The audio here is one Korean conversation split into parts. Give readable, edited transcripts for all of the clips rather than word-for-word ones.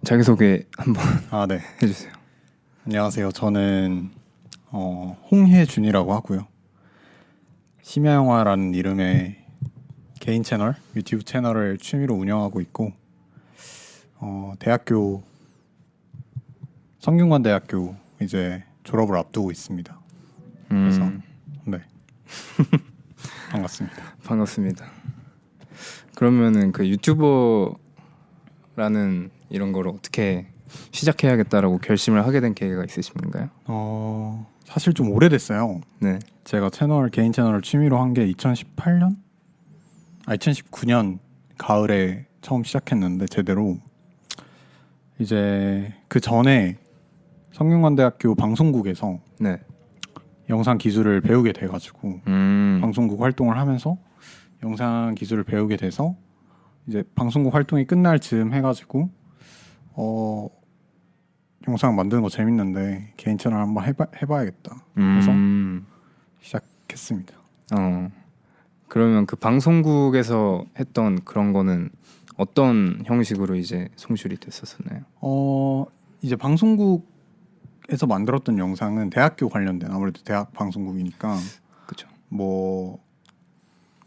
자기소개 한번 네. 해주세요. 안녕하세요. 저는 홍혜준이라고 하고요. 심야영화라는 이름의 개인 채널, 유튜브 채널을 취미로 운영하고 있고 대학교 성균관대학교 이제 졸업을 앞두고 있습니다. 그래서 네. 반갑습니다. 반갑습니다. 그러면은 그 유튜버라는 이런 거를 어떻게 시작해야겠다라고 결심을 하게 된 계기가 있으신가요? 사실 좀 오래됐어요. 네. 제가 개인 채널을 취미로 한 게 2019년 가을에 처음 시작했는데 제대로 이제 그 전에 성균관대학교 방송국에서 네. 영상 기술을 배우게 돼가지고 방송국 활동을 하면서 영상 기술을 배우게 돼서 이제 방송국 활동이 끝날 즈음 해가지고 영상 만드는 거 재밌는데 개인 채널 한번 해봐야겠다 해서 시작했습니다. 그러면 그 방송국에서 했던 그런 거는 어떤 형식으로 이제 송출이 됐었나요? 이제 방송국에서 만들었던 영상은 대학교 관련된 아무래도 대학 방송국이니까 그렇죠. 뭐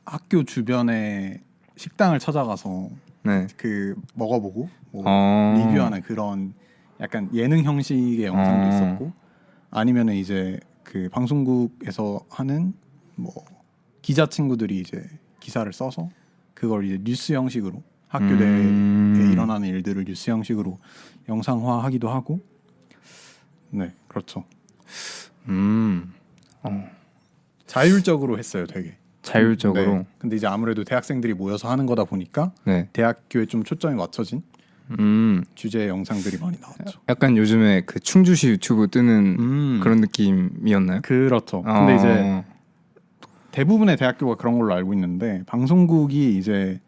학교 주변에 식당을 찾아가서 네. 그 먹어보고 리뷰하는 그런 약간 예능 형식의 영상도 있었고 아니면은 이제 그 방송국에서 하는 뭐 기자 친구들이 이제 기사를 써서 그걸 이제 뉴스 형식으로 학교 내에 일어나는 일들을 뉴스 형식으로 영상화하기도 하고 네 그렇죠. 자율적으로 했어요, 되게. 자율적으로. 네. 근데 이제 아무래도 대학생들이 모여서 하는 거다 보니까 네. 대학교에 좀 초점이 맞춰진 주제의 영상들이 많이 나왔죠. 약간 요즘에 그 충주시 유튜브 뜨는 그런 느낌이었나요? 그렇죠. 근데 이제 대부분의 대학교가 그런 걸로 알고 있는데 방송국이 이제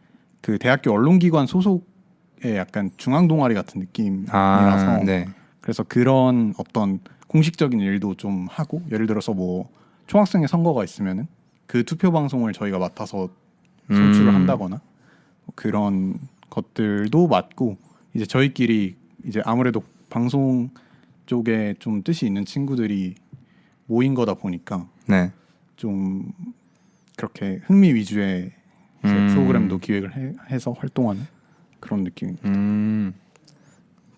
그 대학교 언론기관 소속의 약간 중앙 동아리 같은 느낌이라서 네. 그래서 그런 어떤 공식적인 일도 좀 하고 예를 들어서 뭐 총학생회 선거가 있으면은 그 투표 방송을 저희가 맡아서 송출을 한다거나 그런 것들도 맡고 이제 저희끼리 이제 아무래도 방송 쪽에 좀 뜻이 있는 친구들이 모인 거다 보니까 네. 좀 그렇게 흥미 위주의 프로그램도 기획을 해서 활동하는 그런 느낌입니다.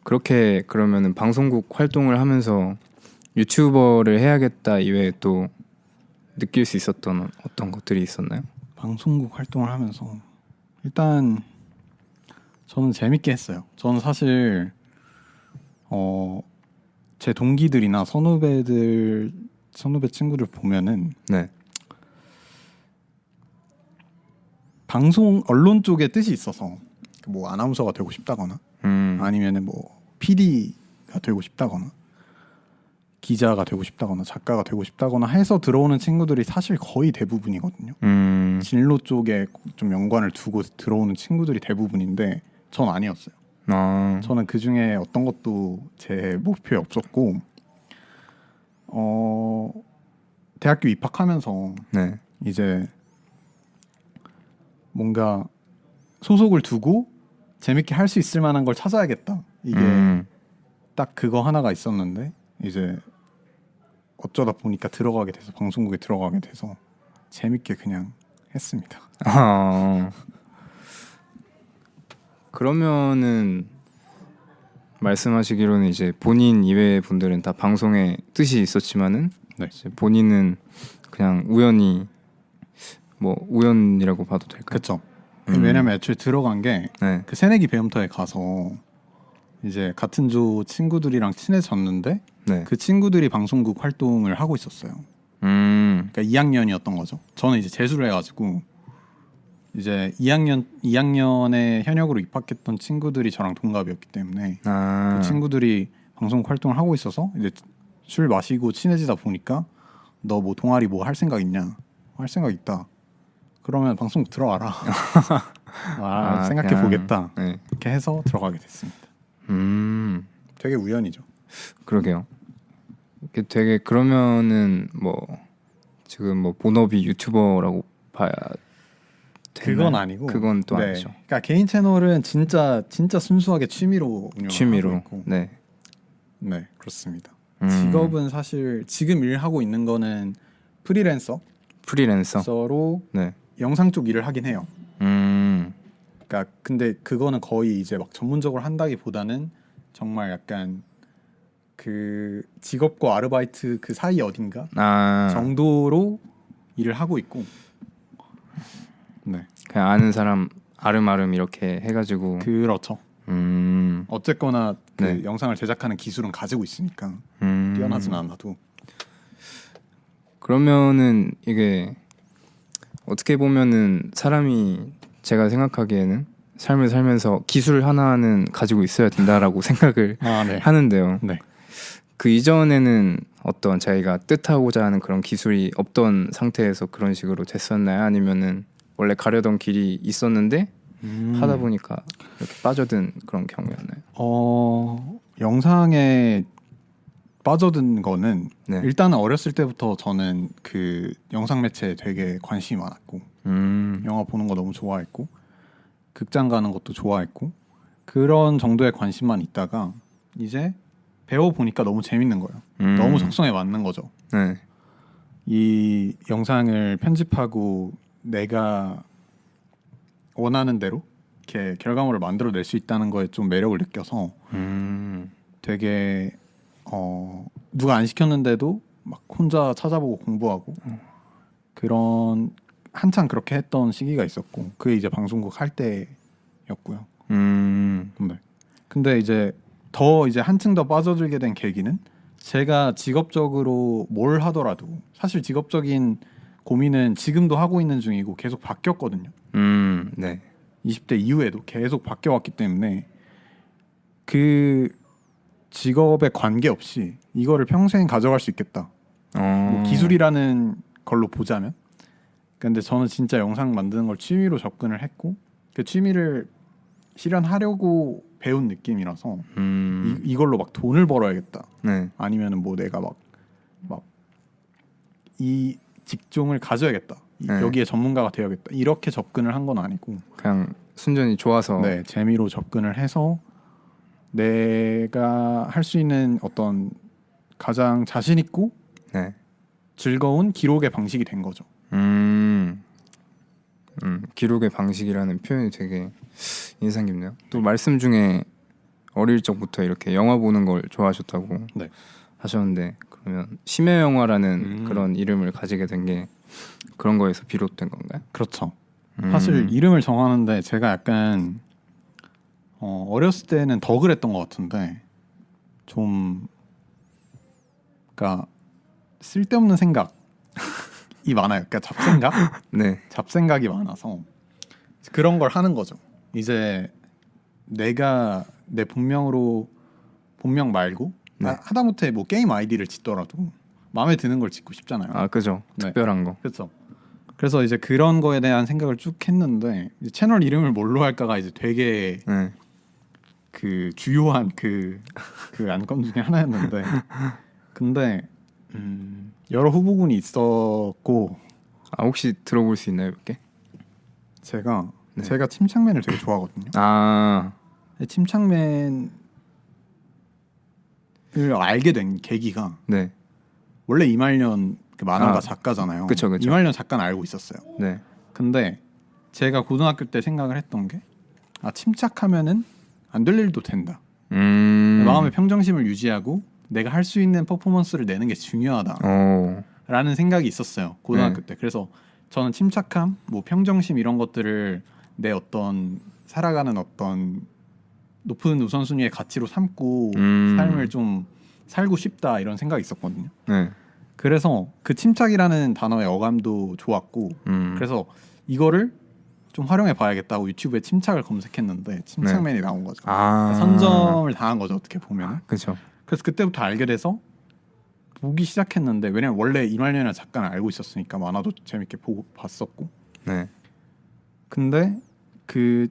그렇게 그러면은 방송국 활동을 하면서 유튜버를 해야겠다 이외에 또 느낄 수 있었던 어떤 것들이 있었나요? 방송국 활동을 하면서 일단 저는 재밌게 했어요. 저는 사실 제 동기들이나 선후배 친구들 보면은 네. 방송 언론 쪽에 뜻이 있어서 뭐 아나운서가 되고 싶다거나 아니면은 뭐 PD가 되고 싶다거나 기자가 되고 싶다거나 작가가 되고 싶다거나 해서 들어오는 친구들이 사실 거의 대부분이거든요. 진로 쪽에 좀 연관을 두고 들어오는 친구들이 대부분인데 전 아니었어요. 저는 그 중에 어떤 것도 제 목표에 없었고 대학교 입학하면서 네. 이제 뭔가 소속을 두고 재밌게 할 수 있을 만한 걸 찾아야겠다. 이게 딱 그거 하나가 있었는데 이제 어쩌다 보니까 들어가게 돼서 방송국에 들어가게 돼서 재밌게 그냥 했습니다. 그러면은 말씀하시기로는 이제 본인 이외의 분들은 다 방송에 뜻이 있었지만은 네. 이제 본인은 그냥 우연히 뭐 우연이라고 봐도 될까요? 그렇죠. 왜냐면 애초에 들어간 게 그 새내기 배움터에 가서 이제 같은 조 친구들이랑 친해졌는데 네. 그 친구들이 방송국 활동을 하고 있었어요. 그러니까 2학년이었던 거죠. 저는 이제 재수를 해가지고 이제 2학년에 현역으로 입학했던 친구들이 저랑 동갑이었기 때문에 그 친구들이 방송국 활동을 하고 있어서 이제 술 마시고 친해지다 보니까 너 뭐 동아리 뭐 할 생각 있냐? 할 생각 있다. 그러면 방송국 들어와라. 생각해 보겠다. 네. 이렇게 해서 들어가게 됐습니다. 되게 우연이죠. 그러게요. 이게 되게 그러면은 뭐 지금 뭐 본업이 유튜버라고 봐야 그건 아니고 그건 또 네. 아니죠. 그러니까 개인 채널은 진짜 순수하게 취미로 운영하고 취미로. 있고 네. 네 그렇습니다. 직업은 사실 지금 일하고 있는 거는 프리랜서로 프리랜서. 네. 영상 쪽 일을 하긴 해요. 음. 그러니까 근데 그거는 거의 이제 막 전문적으로 한다기보다는 정말 약간 그 직업과 아르바이트 그 사이 어딘가 아. 정도로 일을 하고 있고 네 그냥 아는 사람 아름아름 이렇게 해가지고. 그렇죠. 어쨌거나 그 네. 영상을 제작하는 기술은 가지고 있으니까 뛰어나진 않아도 그러면은 이게 어떻게 보면은 사람이 제가 생각하기에는 삶을 살면서 기술 하나는 가지고 있어야 된다라고 생각을 네. 하는데요. 네. 그 이전에는 어떤 자기가 뜻하고자 하는 그런 기술이 없던 상태에서 그런 식으로 됐었나요? 아니면은 원래 가려던 길이 있었는데 하다 보니까 이렇게 빠져든 그런 경우였나요? 영상에 빠져든 거는 네. 일단은 어렸을 때부터 저는 그 영상 매체에 되게 관심이 많았고 영화 보는 거 너무 좋아했고 극장 가는 것도 좋아했고 그런 정도의 관심만 있다가 이제 배워보니까 너무 재밌는 거예요. 너무 적성에 맞는 거죠. 네. 이 영상을 편집하고 내가 원하는 대로 이렇게 결과물을 만들어낼 수 있다는 거에 좀 매력을 느껴서 되게 누가 안 시켰는데도 막 혼자 찾아보고 공부하고 그런 한창 그렇게 했던 시기가 있었고 그게 이제 방송국 할 때였고요. 네. 근데 이제 한층 더 빠져들게 된 계기는 제가 직업적으로 뭘 하더라도 사실 직업적인 고민은 지금도 하고 있는 중이고 계속 바뀌었거든요. 네. 20대 이후에도 계속 바뀌어왔기 때문에 그 직업에 관계없이 이거를 평생 가져갈 수 있겠다. 뭐 기술이라는 걸로 보자면. 근데 저는 진짜 영상 만드는 걸 취미로 접근을 했고 그 취미를 실현하려고 배운 느낌이라서 이걸로 막 돈을 벌어야겠다. 네. 아니면은 뭐 내가 막 이 직종을 가져야겠다. 네. 여기에 전문가가 되어야겠다. 이렇게 접근을 한 건 아니고 그냥 순전히 좋아서. 네, 재미로 접근을 해서 내가 할 수 있는 어떤 가장 자신 있고 네. 즐거운 기록의 방식이 된 거죠. 기록의 방식이라는 표현이 되게 인상 깊네요. 또 말씀 중에 어릴 적부터 이렇게 영화 보는 걸 좋아하셨다고 네. 하셨는데 그러면 심야 영화라는 그런 이름을 가지게 된 게 그런 거에서 비롯된 건가요? 그렇죠. 사실 이름을 정하는데 제가 약간 어렸을 때는 더 그랬던 것 같은데 좀 그러니까 쓸데없는 생각이 많아요. 그러니까 잡생각? 네. 잡생각이 많아서 그런 걸 하는 거죠. 이제 내가 내 본명 말고 네. 하다못해 뭐 게임 아이디를 짓더라도 마음에 드는 걸 짓고 싶잖아요. 아, 그죠. 네. 특별한 거. 그렇죠. 그래서 이제 그런 거에 대한 생각을 쭉 했는데 이제 채널 이름을 뭘로 할까가 이제 되게 네. 그 주요한 그 안건 중에 하나였는데 근데 여러 후보군이 있었고 아, 혹시 들어볼 수 있나요, 몇 개? 제가 네. 침착맨을 되게 좋아하거든요. 아, 침착맨을 알게 된 계기가 네. 원래 이말년 그 만화가 아, 작가잖아요. 그쵸. 이말년 작가는 알고 있었어요. 네. 근데 제가 고등학교 때 생각을 했던 게 침착하면은 안 될 일도 된다. 마음의 평정심을 유지하고 내가 할 수 있는 퍼포먼스를 내는 게 중요하다라는 생각이 있었어요. 고등학교 때. 그래서 저는 침착함, 뭐 평정심 이런 것들을 내 어떤 살아가는 어떤 높은 우선순위의 가치로 삼고 삶을 좀 살고 싶다 이런 생각이 있었거든요. 네. 그래서 그 침착이라는 단어의 어감도 좋았고 그래서 이거를 좀 활용해 봐야겠다고 유튜브에 침착을 검색했는데 침착맨이 나온 거죠. 아, 선점을 당한 거죠, 어떻게 보면. 그렇죠. 그래서 그때부터 알게 돼서 보기 시작했는데 왜냐면 원래 이말년이라는 작가는 알고 있었으니까 만화도 재밌게 보고 봤었고. 네. 근데 그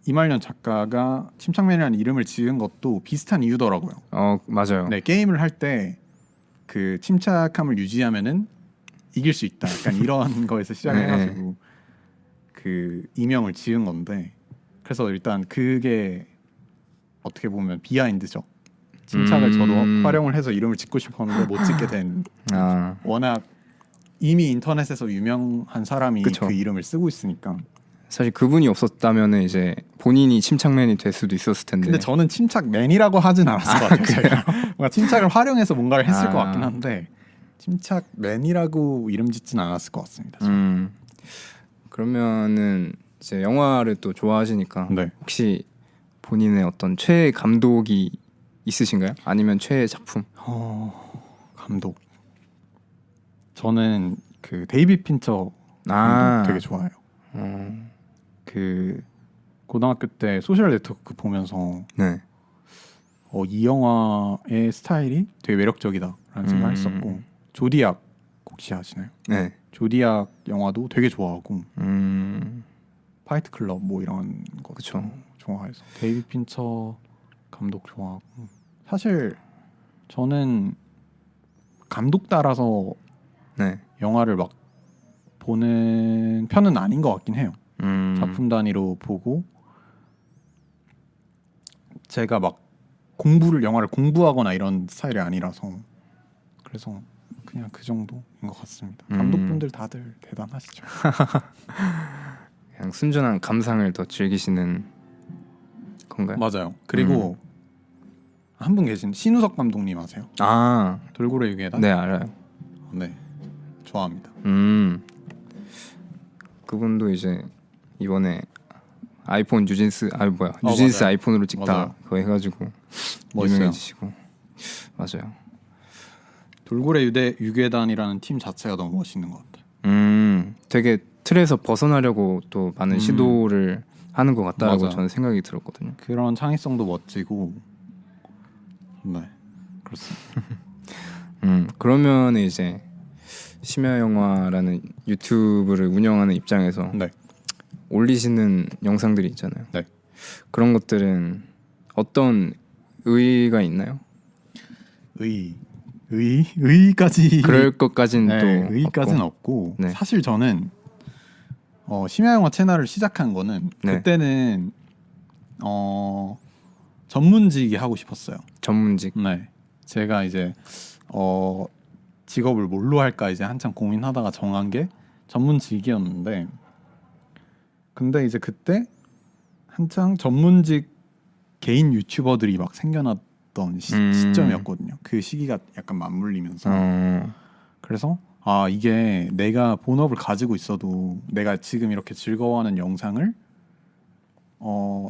이말년 작가가 침착맨이라는 이름을 지은 것도 비슷한 이유더라고요. 맞아요. 네, 게임을 할 때 그 침착함을 유지하면은 이길 수 있다. 약간 이런 거에서 시작해가지고 그 이명을 지은 건데 그래서 일단 그게 어떻게 보면 비하인드죠. 침착을 저도 활용을 해서 이름을 짓고 싶었는데 못 짓게 된 워낙 이미 인터넷에서 유명한 사람이 그쵸. 그 이름을 쓰고 있으니까. 사실 그분이 없었다면은 이제 본인이 침착맨이 될 수도 있었을 텐데. 근데 저는 침착맨이라고 하진 않았을 것 같아요. 제가 뭔가 침착을 활용해서 뭔가를 했을 것 같긴 한데 침착맨이라고 이름 짓진 않았을 것 같습니다. 그러면은 이제 영화를 또 좋아하시니까 네. 혹시 본인의 어떤 최애 감독이 있으신가요? 아니면 최애 작품? 감독. 저는 그 데이비드 핀처 감독 되게 좋아해요. 그 고등학교 때 소셜 네트워크 보면서 네. 이 영화의 스타일이 되게 매력적이다라는 생각을 했었고 조디악 혹시 아시나요? 네. 조디악 영화도 되게 좋아하고 파이트 클럽 뭐 이런 거 좋아해서 데이비드 핀처 감독 좋아하고 사실 저는 감독 따라서 네. 영화를 막 보는 편은 아닌 것 같긴 해요. 작품 단위로 보고 제가 막 영화를 공부하거나 이런 스타일이 아니라서 그래서 그냥 그 정도인 것 같습니다. 감독분들 다들 대단하시죠. 그냥 순전한 감상을 더 즐기시는 건가요? 맞아요. 그리고 한 분 계신 신우석 감독님 아세요? 돌고래 유괴단? 네, 알아요. 네, 좋아합니다. 그분도 이제 이번에 아이폰 뉴진스 맞아요. 아이폰으로 찍다 맞아요. 그거 해가지고 멋있어요. 유명해지시고 맞아요. 돌고래 유괴단이라는 팀 자체가 너무 멋있는 것 같아요. 되게 틀에서 벗어나려고 또 많은 시도를 하는 것 같다라고 맞아요. 저는 생각이 들었거든요. 그런 창의성도 멋지고, 네, 그렇습니다. 그러면 이제 심야 영화라는 유튜브를 운영하는 입장에서 네. 올리시는 영상들이 있잖아요. 네. 그런 것들은 어떤 의의가 있나요? 의의까지 그럴 것까지는 네, 또 의의까지는 없고 네. 사실 저는 심야 영화 채널을 시작한 거는 네. 그때는 전문직이 하고 싶었어요. 전문직. 네, 제가 이제 직업을 뭘로 할까 이제 한참 고민하다가 정한 게 전문직이었는데, 근데 이제 그때 한창 전문직 개인 유튜버들이 막 생겨났던 시점이었거든요. 그 시기가 약간 맞물리면서 그래서 이게 내가 본업을 가지고 있어도 내가 지금 이렇게 즐거워하는 영상을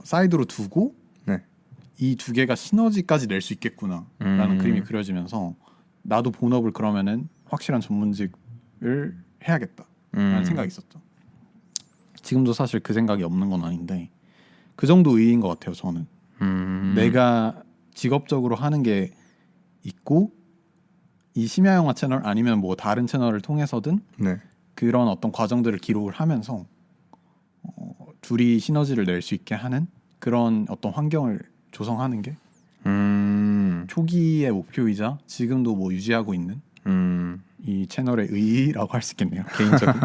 사이드로 두고 네. 이 두 개가 시너지까지 낼 수 있겠구나라는 그림이 그려지면서 나도 본업을 그러면은 확실한 전문직을 해야겠다라는 생각이 있었죠. 지금도 사실 그 생각이 없는 건 아닌데 그 정도 의의인 것 같아요. 저는 내가 직업적으로 하는 게 있고 이 심야 영화 채널 아니면 뭐 다른 채널을 통해서든 네. 그런 어떤 과정들을 기록을 하면서 둘이 시너지를 낼 수 있게 하는 그런 어떤 환경을 조성하는 게 초기의 목표이자 지금도 뭐 유지하고 있는 이 채널의 의의라고 할 수 있겠네요. 개인적인.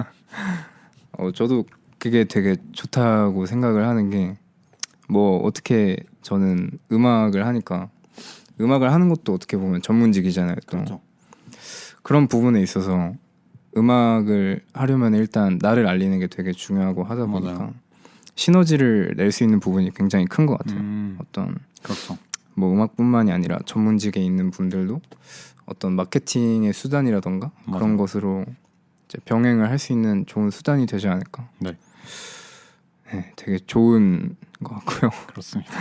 저도 그게 되게 좋다고 생각을 하는 게 뭐 어떻게 저는 음악을 하니까 음악을 하는 것도 어떻게 보면 전문직이잖아요. 또. 그렇죠. 그런 부분에 있어서 음악을 하려면 일단 나를 알리는 게 되게 중요하고 하다 보니까 맞아요. 시너지를 낼 수 있는 부분이 굉장히 큰 것 같아요. 어떤 그렇죠. 뭐 음악뿐만이 아니라 전문직에 있는 분들도 어떤 마케팅의 수단이라던가 맞아요. 그런 것으로 이제 병행을 할 수 있는 좋은 수단이 되지 않을까. 네. 네, 되게 좋은 것 같고요. 그렇습니다.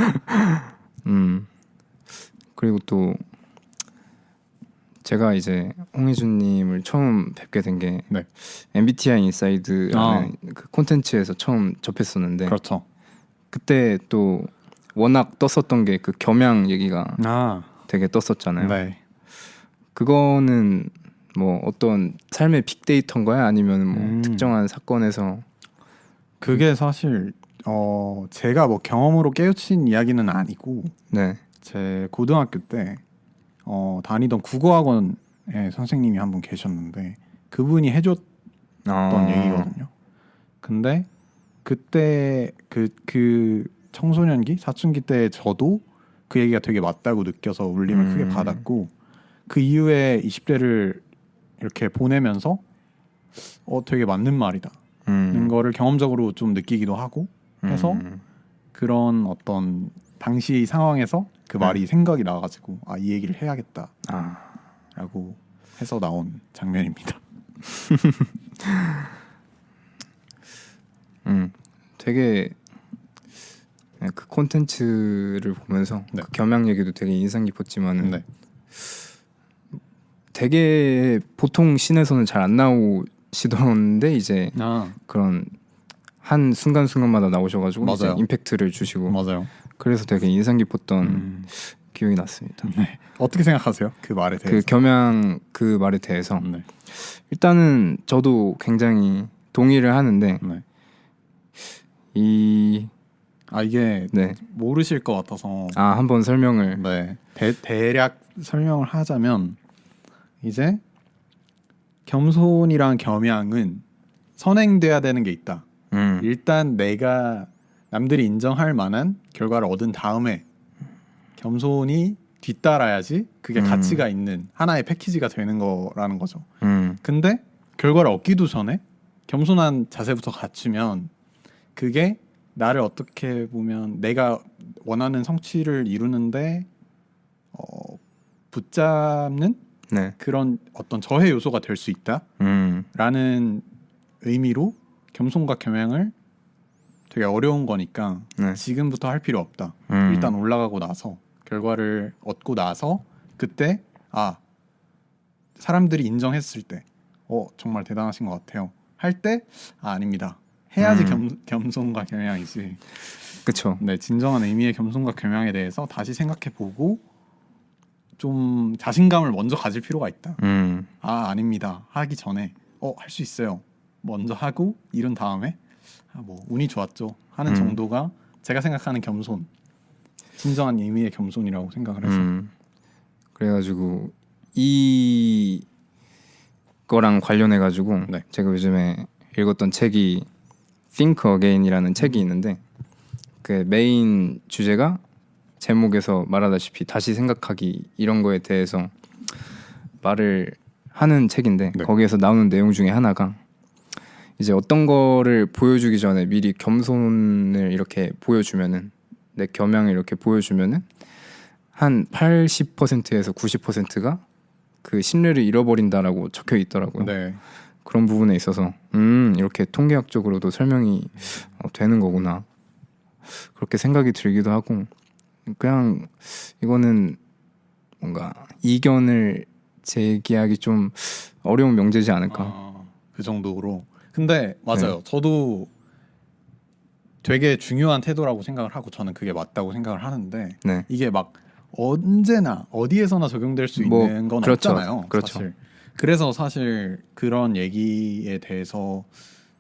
그리고 또 제가 이제 홍희준님을 처음 뵙게 된 게 네. MBTI 인사이드라는 그 콘텐츠에서 처음 접했었는데 그렇죠. 그때 또 워낙 떴었던 게 그 겸양 얘기가 되게 떴었잖아요. 네. 그거는 뭐 어떤 삶의 빅데이터인가요? 아니면 뭐 특정한 사건에서 그게 사실 제가 뭐 경험으로 깨우친 이야기는 아니고 네. 제 고등학교 때 다니던 국어학원에 선생님이 한 분 계셨는데 그분이 해줬던 얘기거든요. 근데 그때 그 청소년기 사춘기 때 저도 그 얘기가 되게 맞다고 느껴서 울림을 크게 받았고 그 이후에 20대를 이렇게 보내면서 되게 맞는 말이다 는 거를 경험적으로 좀 느끼기도 하고 해서 그런 어떤 당시 상황에서 그 말이 생각이 나가지고 이 얘기를 해야겠다라고 해서 나온 장면입니다. 되게 그 콘텐츠를 보면서 네. 그 겸양 얘기도 되게 인상 깊었지만은 네. 되게 보통 씬에서는 잘 안 나오시던데 이제 그런 한 순간순간마다 나오셔가지고 이제 맞아요. 임팩트를 주시고 맞아요. 그래서 되게 인상 깊었던 기억이 났습니다. 네. 어떻게 생각하세요? 그 말에 대해서? 그 겸양 그 말에 대해서 네. 일단은 저도 굉장히 동의를 하는데 네. 이게 네. 모르실 것 같아서 한번 설명을 네. 대략 설명을 하자면 이제 겸손이랑 겸양은 선행돼야 되는 게 있다. 일단 내가 남들이 인정할 만한 결과를 얻은 다음에 겸손이 뒤따라야지 그게 가치가 있는 하나의 패키지가 되는 거라는 거죠. 근데 결과를 얻기도 전에 겸손한 자세부터 갖추면 그게 나를 어떻게 보면 내가 원하는 성취를 이루는데 붙잡는 네. 그런 어떤 저해 요소가 될 수 있다라는 의미로 겸손과 겸양을 되게 어려운 거니까 네. 지금부터 할 필요 없다. 일단 올라가고 나서 결과를 얻고 나서 그때 사람들이 인정했을 때 정말 대단하신 것 같아요. 할 때 아닙니다. 해야지 겸손과 겸양이지. 그렇죠. 네, 진정한 의미의 겸손과 겸양에 대해서 다시 생각해보고 좀 자신감을 먼저 가질 필요가 있다. 아닙니다. 하기 전에 할 수 있어요. 먼저 하고 이룬 다음에 뭐 운이 좋았죠 하는 정도가 제가 생각하는 겸손, 진정한 의미의 겸손이라고 생각을 해서 그래가지고 이 거랑 관련해가지고 네. 제가 요즘에 읽었던 책이 Think Again이라는 책이 있는데 그 메인 주제가 제목에서 말하다시피 다시 생각하기 이런 거에 대해서 말을 하는 책인데 네. 거기에서 나오는 내용 중에 하나가 이제 어떤 거를 보여주기 전에 미리 겸손을 이렇게 보여주면은 내 겸양을 이렇게 보여주면은 한 80%에서 90%가 그 신뢰를 잃어버린다라고 적혀 있더라고요. 네. 그런 부분에 있어서 이렇게 통계학적으로도 설명이 되는 거구나 그렇게 생각이 들기도 하고 그냥 이거는 뭔가 이견을 제기하기 좀 어려운 명제지 않을까. 그 정도로. 근데 맞아요. 네. 저도 되게 중요한 태도라고 생각을 하고 저는 그게 맞다고 생각을 하는데 네. 이게 막 언제나 어디에서나 적용될 수 있는 건 그렇죠. 없잖아요. 그렇죠. 사실. 그래서 사실 그런 얘기에 대해서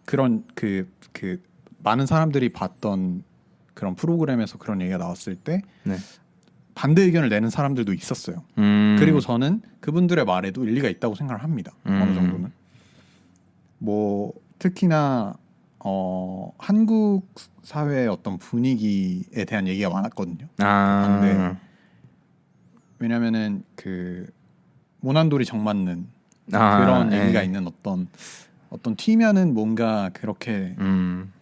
그런 그 많은 사람들이 봤던 그런 프로그램에서 그런 얘기가 나왔을 때 네. 반대 의견을 내는 사람들도 있었어요. 그리고 저는 그분들의 말에도 일리가 있다고 생각을 합니다. 어느 정도는. 뭐 특히나 한국 사회의 어떤 분위기에 대한 얘기가 많았거든요. 반대. 왜냐면은 그 모난돌이 정맞는 그런 얘기가 있는 어떤 튀면은 뭔가 그렇게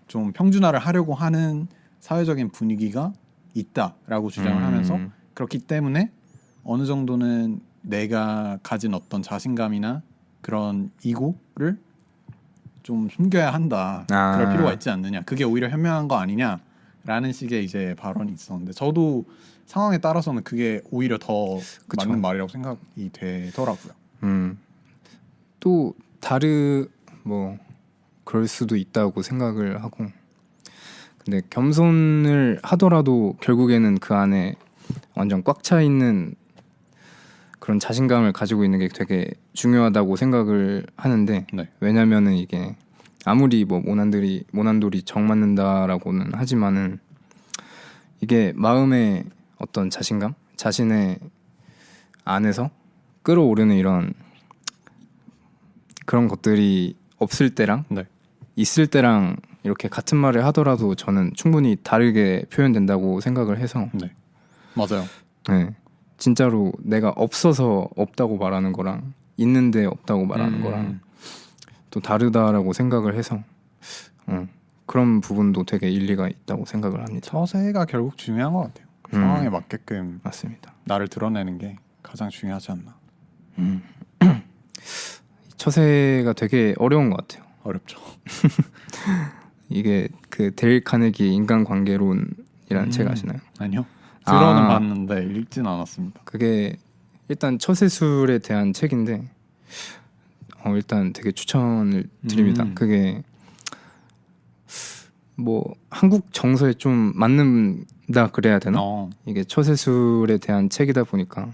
좀 평준화를 하려고 하는 사회적인 분위기가 있다라고 주장을 하면서 그렇기 때문에 어느 정도는 내가 가진 어떤 자신감이나 그런 이고를 좀 숨겨야 한다. 그럴 필요가 있지 않느냐. 그게 오히려 현명한 거 아니냐라는 식의 이제 발언이 있었는데 저도 상황에 따라서는 그게 오히려 더 맞는 말이라고 생각이 되더라고요. 또 뭐 그럴 수도 있다고 생각을 하고 근데 겸손을 하더라도 결국에는 그 안에 완전 꽉 차 있는 그런 자신감을 가지고 있는 게 되게 중요하다고 생각을 하는데 네. 왜냐면은 이게 아무리 뭐 모난돌이 정맞는다라고는 하지만은 이게 마음의 어떤 자신감, 자신의 안에서 끌어오르는 이런 그런 것들이 없을 때랑 네. 있을 때랑 이렇게 같은 말을 하더라도 저는 충분히 다르게 표현된다고 생각을 해서 네, 맞아요. 네, 진짜로 내가 없어서 없다고 말하는 거랑 있는데 없다고 말하는 거랑 또 다르다라고 생각을 해서 그런 부분도 되게 일리가 있다고 생각을 합니다. 처세가 결국 중요한 것 같아요. 그 상황에 맞게끔 맞습니다. 나를 드러내는 게 가장 중요하지 않나. 처세가 되게 어려운 것 같아요. 어렵죠. 이게 그 데일 카네기 인간관계론이라는 책 아시나요? 아니요. 들어는 아. 봤는데 읽진 않았습니다. 그게 일단 처세술에 대한 책인데 일단 되게 추천을 드립니다. 그게 뭐 한국 정서에 좀 맞는다 그래야 되나? 이게 처세술에 대한 책이다 보니까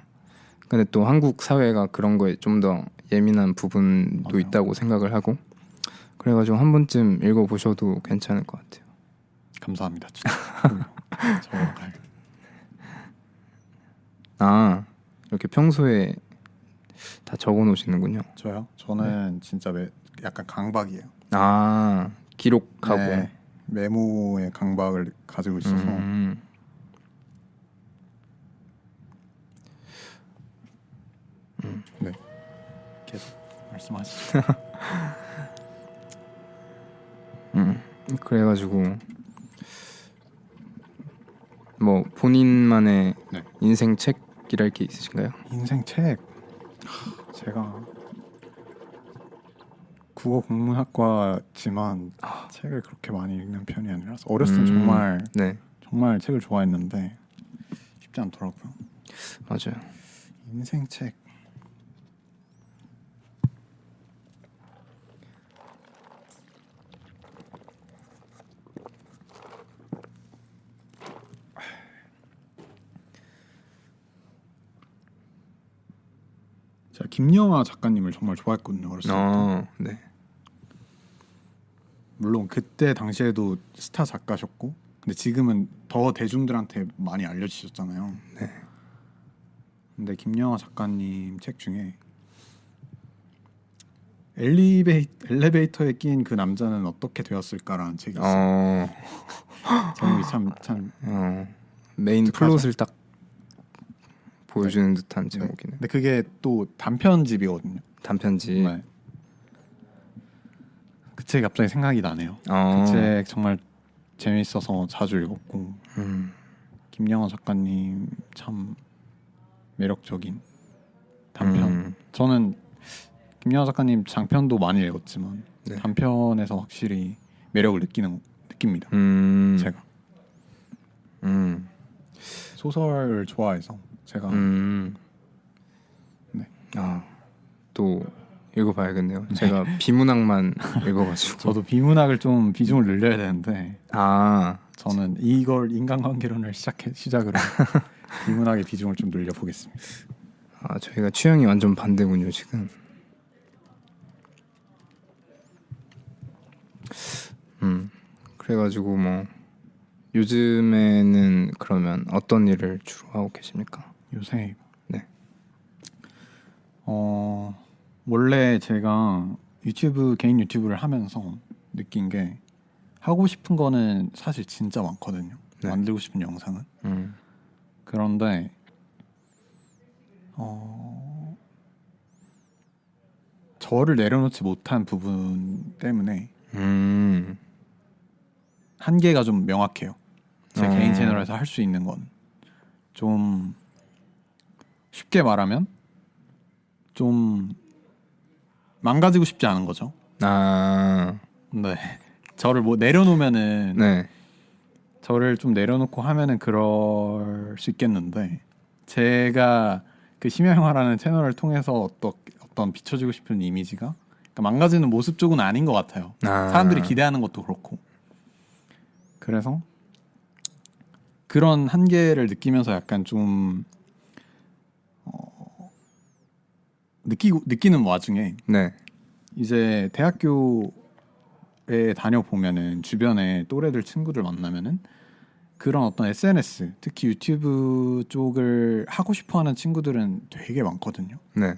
근데 또 한국 사회가 그런 거에 좀 더 예민한 부분도 맞아요. 있다고 생각을 하고 그래가지고 한 번쯤 읽어보셔도 괜찮을 것 같아요. 감사합니다. 진짜. 적어가야겠다. 아 이렇게 평소에 다 적어놓으시는군요. 저요? 저는 진짜 약간 강박이에요. 아 기록하고 네, 메모의 강박을 가지고 있어서 네, 계속 말씀하시죠. 그래가지고 뭐 본인만의 네. 인생 책이랄 게 있으신가요? 인생 책 제가 국어 국문학과지만 책을 그렇게 많이 읽는 편이 아니라서 어렸을 때 네 정말 책을 좋아했는데 쉽지 않더라고요. 맞아요. 인생 책 제가 김영하 작가님을 정말 좋아했거든요. 어렸을 때. 네. 물론 그때 당시에도 스타 작가셨고 근데 지금은 더 대중들한테 많이 알려지셨잖아요. 네. 근데 김영하 작가님 책 중에 엘리베이터에 낀 그 남자는 어떻게 되었을까라는 책이 있어요. 제목이 참 메인 독특하죠? 플롯을 딱 보여주는 듯한 제목이네. 근데 그게 또 단편집이거든요. 단편집. 네. 그 책이 갑자기 생각이 나네요. 그 그 책 정말 재밌어서 자주 읽었고 김영하 작가님 참 매력적인 단편. 저는 김영하 작가님 장편도 많이 읽었지만 네. 단편에서 확실히 매력을 느낍니다. 제가 소설을 좋아해서 제가 네. 또 읽어봐야겠네요. 제가 비문학만 읽어가지고 저도 비문학을 좀 비중을 늘려야 되는데 저는 이걸 인간관계론을 시작으로 비문학의 비중을 좀 늘려보겠습니다. 저희가 취향이 완전 반대군요 지금. 그래가지고 뭐 요즘에는 그러면 어떤 일을 주로 하고 계십니까? 요새 네. 원래 제가 개인 유튜브를 하면서 느낀 게 하고 싶은 거는 사실 진짜 많거든요. 네. 만들고 싶은 영상은. 그런데 저를 내려놓지 못한 부분 때문에 한계가 좀 명확해요. 제 개인 채널에서 할 수 있는 건 좀 쉽게 말하면 좀 망가지고 싶지 않은 거죠. 네. 저를 뭐 내려놓으면은 네. 저를 좀 내려놓고 하면은 그럴 수 있겠는데 제가 그 심야영화라는 채널을 통해서 어떤 비춰지고 싶은 이미지가 그러니까 망가지는 모습 쪽은 아닌 것 같아요. 사람들이 기대하는 것도 그렇고 그래서 그런 한계를 느끼면서 약간 좀 느끼는 와중에 네. 이제 대학교에 다녀보면은 주변에 또래들 친구들 만나면은 그런 어떤 SNS 특히 유튜브 쪽을 하고 싶어하는 친구들은 되게 많거든요. 네.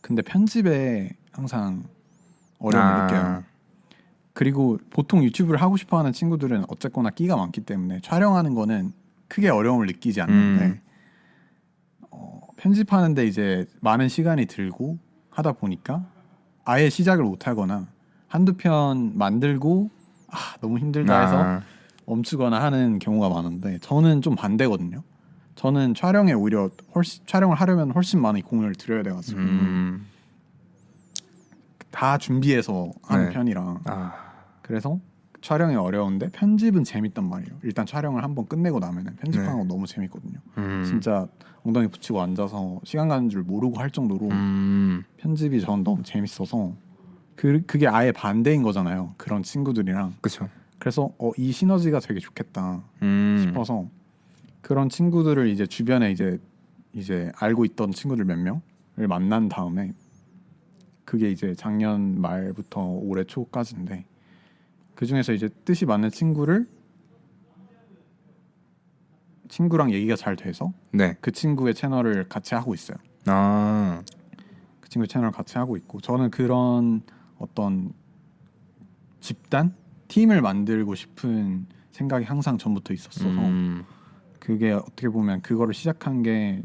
근데 편집에 항상 어려움을 느껴요. 그리고 보통 유튜브를 하고 싶어하는 친구들은 어쨌거나 끼가 많기 때문에 촬영하는 거는 크게 어려움을 느끼지 않는데 편집하는데 이제 많은 시간이 들고 하다 보니까 아예 시작을 못 하거나 한두 편 만들고 너무 힘들다 해서 멈추거나 하는 경우가 많은데 저는 좀 반대거든요. 저는 촬영에 오히려 촬영을 하려면 훨씬 많은 공을 들여야 돼가지고 다 준비해서 하는 네. 편이라 그래서 촬영이 어려운데 편집은 재밌단 말이에요. 일단 촬영을 한번 끝내고 나면은 편집하는 거 너무 재밌거든요. 진짜 엉덩이 붙이고 앉아서 시간 가는 줄 모르고 할 정도로 편집이 전 너무 재밌어서 그게 아예 반대인 거잖아요. 그런 친구들이랑. 그렇죠. 그래서 이 시너지가 되게 좋겠다 싶어서 그런 친구들을 이제 주변에 이제 알고 있던 친구들 몇 명을 만난 다음에 그게 이제 작년 말부터 올해 초까지인데 그 중에서 이제 뜻이 맞는 친구랑 얘기가 잘 돼서 네. 그 친구의 채널을 같이 하고 있어요. 그 친구 채널을 같이 하고 있고 저는 그런 어떤 집단 팀을 만들고 싶은 생각이 항상 전부터 있었어서 그게 어떻게 보면 그거를 시작한 게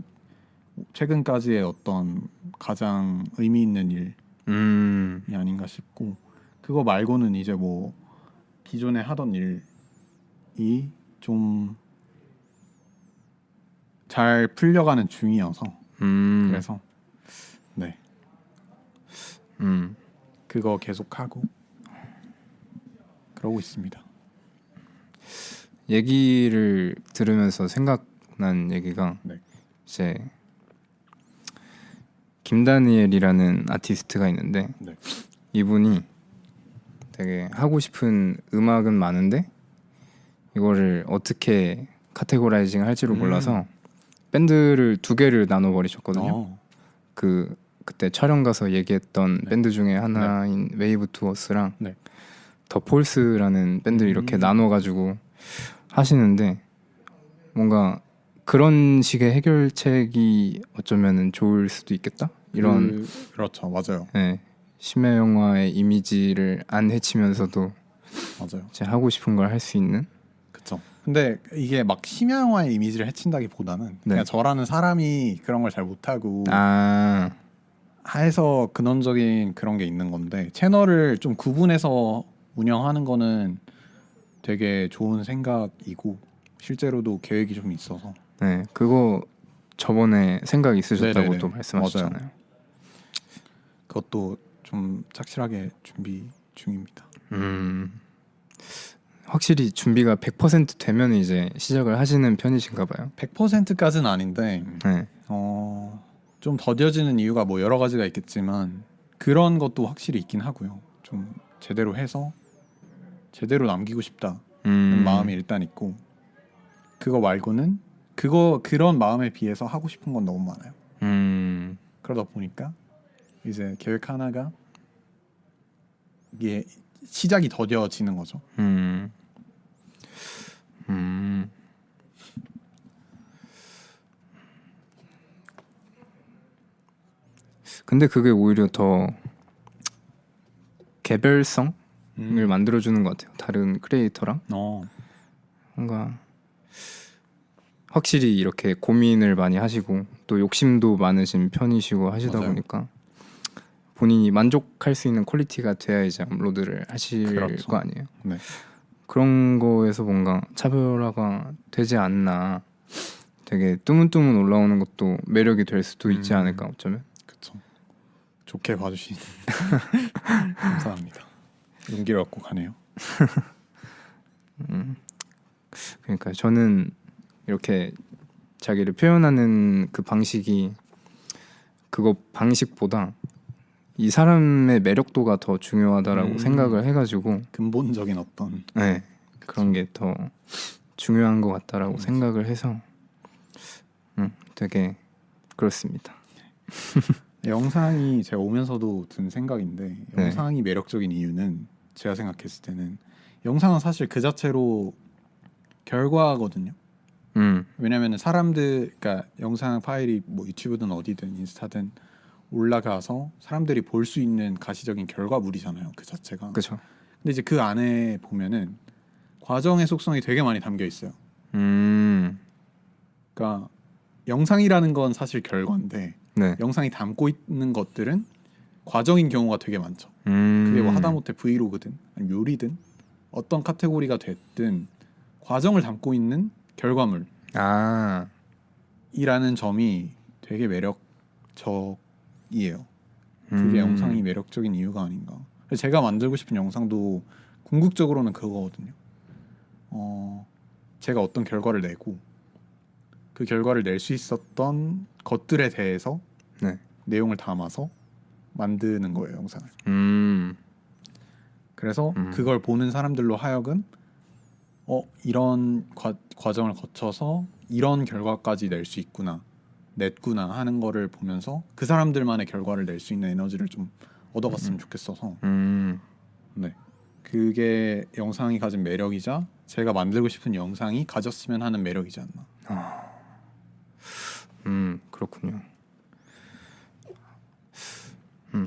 최근까지의 어떤 가장 의미 있는 일이 아닌가 싶고 그거 말고는 이제 뭐 기존에 하던 일이 좀 잘 풀려가는 중이어서 그래서 네 그거 계속하고 그러고 있습니다. 얘기를 들으면서 생각난 얘기가 네. 이제 김다니엘이라는 아티스트가 있는데 네. 이분이 되게 하고 싶은 음악은 많은데 이거를 어떻게 카테고라이징 할지를 몰라서 밴드를 2개를 나눠 버리셨거든요. 그때 촬영 가서 얘기했던 네. 밴드 중에 하나인 웨이브 투어스랑 네. 더 폴스라는 밴드를 이렇게 나눠 가지고 하시는데 뭔가 그런 식의 해결책이 어쩌면은 좋을 수도 있겠다. 이런 그렇죠. 맞아요. 네, 심야 영화의 이미지를 안 해치면서도 맞아요. 제 하고 싶은 걸 할 수 있는. 그렇죠. 근데 이게 막 심야 영화의 이미지를 해친다기보다는 그냥 저라는 사람이 그런 걸 잘 못하고 해서 근원적인 그런 게 있는 건데 채널을 좀 구분해서 운영하는 거는 되게 좋은 생각이고 실제로도 계획이 좀 있어서 네, 그거 저번에 생각 있으셨다고 네네네. 또 말씀하셨잖아요. 맞아요. 그것도 좀 착실하게 준비 중입니다. 확실히 준비가 100% 되면 이제 시작을 하시는 편이신가 봐요. 100%까지는 아닌데 네. 좀 더뎌지는 이유가 뭐 여러 가지가 있겠지만 그런 것도 확실히 있긴 하고요. 좀 제대로 해서 제대로 남기고 싶다는 마음이 일단 있고 그거 말고는 그런 마음에 비해서 하고 싶은 건 너무 많아요. 그러다 보니까 이제 계획 하나가 이게 시작이 더뎌지는 거죠. 근데 그게 오히려 더 개별성을 만들어주는 것 같아요. 다른 크리에이터랑 뭔가 확실히 이렇게 고민을 많이 하시고 또 욕심도 많으신 편이시고 하시다 맞아요. 보니까 본인이 만족할 수 있는 퀄리티가 돼야 이제 업로드를 하실 그렇죠. 거 아니에요. 네. 그런 거에서 뭔가 차별화가 되지 않나. 되게 뜨문뜨문 올라오는 것도 매력이 될 수도 있지 않을까 어쩌면. 그렇죠. 좋게 봐주신 감사합니다. 용기를 얻고 가네요. 그러니까 저는 이렇게 자기를 표현하는 그 방식이 그거 방식보다 이 사람의 매력도가 더 중요하다라고 생각을 해가지고 근본적인 어떤 네, 그런 게 더 중요한 것 같다라고 생각을 해서 되게 그렇습니다. 영상이 제가 오면서도 든 생각인데 영상이 매력적인 이유는 제가 생각했을 때는 영상은 사실 그 자체로 결과거든요. 왜냐하면 사람들, 그러니까 영상 파일이 뭐 유튜브든 어디든 인스타든 올라가서 사람들이 볼 수 있는 가시적인 결과물이잖아요. 그 자체가. 그렇죠. 근데 이제 그 안에 보면은 과정의 속성이 되게 많이 담겨 있어요. 그러니까 영상이라는 건 사실 결과인데 네. 영상이 담고 있는 것들은 과정인 경우가 되게 많죠. 그게 뭐 하다못해 브이로그든 아니면 요리든 어떤 카테고리가 됐든 과정을 담고 있는 결과물이라는 아, 점이 되게 매력적이에요. 그게 영상이 매력적인 이유가 아닌가. 그래서 제가 만들고 싶은 영상도 궁극적으로는 그거거든요. 제가 어떤 결과를 내고 그 결과를 낼 수 있었던 것들에 대해서 네. 내용을 담아서 만드는 거예요, 영상을. 그래서 그걸 보는 사람들로 하여금 이런 과정을 거쳐서 이런 결과까지 낼 수 있구나, 냈구나 하는 거를 보면서 그 사람들만의 결과를 낼 수 있는 에너지를 좀 얻어갔으면 좋겠어서 네, 그게 영상이 가진 매력이자 제가 만들고 싶은 영상이 가졌으면 하는 매력이지 않나. 그렇군요.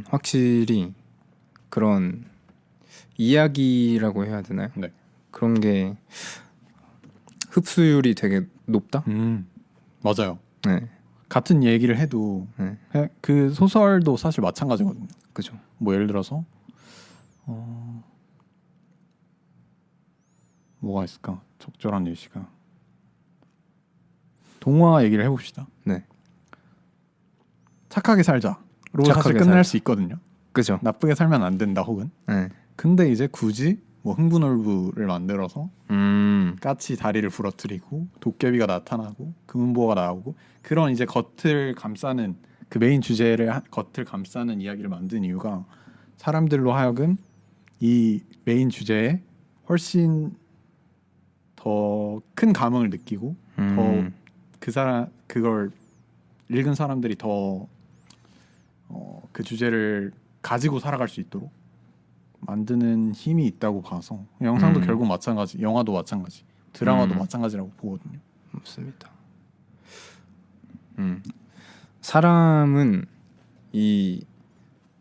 확실히 그런 이야기라고 해야 되나요? 네. 그런 게 흡수율이 되게 높다. 맞아요. 네, 같은 얘기를 해도 네, 그 소설도 사실 마찬가지거든요. 그죠. 뭐 예를 들어서 뭐가 있을까? 적절한 예시가. 동화 얘기를 해봅시다. 네, 착하게 살자로 사실 착하게 끝날 살자. 수 있거든요. 그죠. 나쁘게 살면 안 된다 혹은. 네, 근데 이제 굳이 뭐 흥분얼부를 만들어서 까치 다리를 부러뜨리고 도깨비가 나타나고 금은보화가 나오고 그런 이제 겉을 감싸는 그 메인 주제를 겉을 감싸는 이야기를 만든 이유가 사람들로 하여금 이 메인 주제에 훨씬 더 큰 감흥을 느끼고 더 그 사람 그걸 읽은 사람들이 더 그 주제를 가지고 살아갈 수 있도록 만드는 힘이 있다고 봐서 영상도 결국 마찬가지, 영화도 마찬가지, 드라마도 마찬가지라고 보거든요. 맞습니다. 사람은 이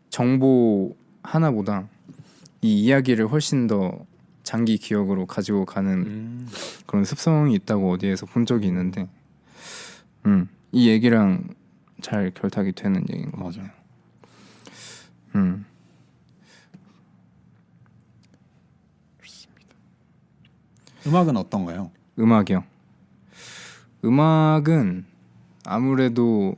정보 하나보다 이 이야기를 훨씬 더 장기 기억으로 가지고 가는 그런 습성이 있다고 어디에서 본 적이 있는데, 이 얘기랑 잘 결탁이 되는 얘기인 것 같아요. 맞아요. 그렇습니다. 음악은 어떤가요? 음악이요. 음악은 아무래도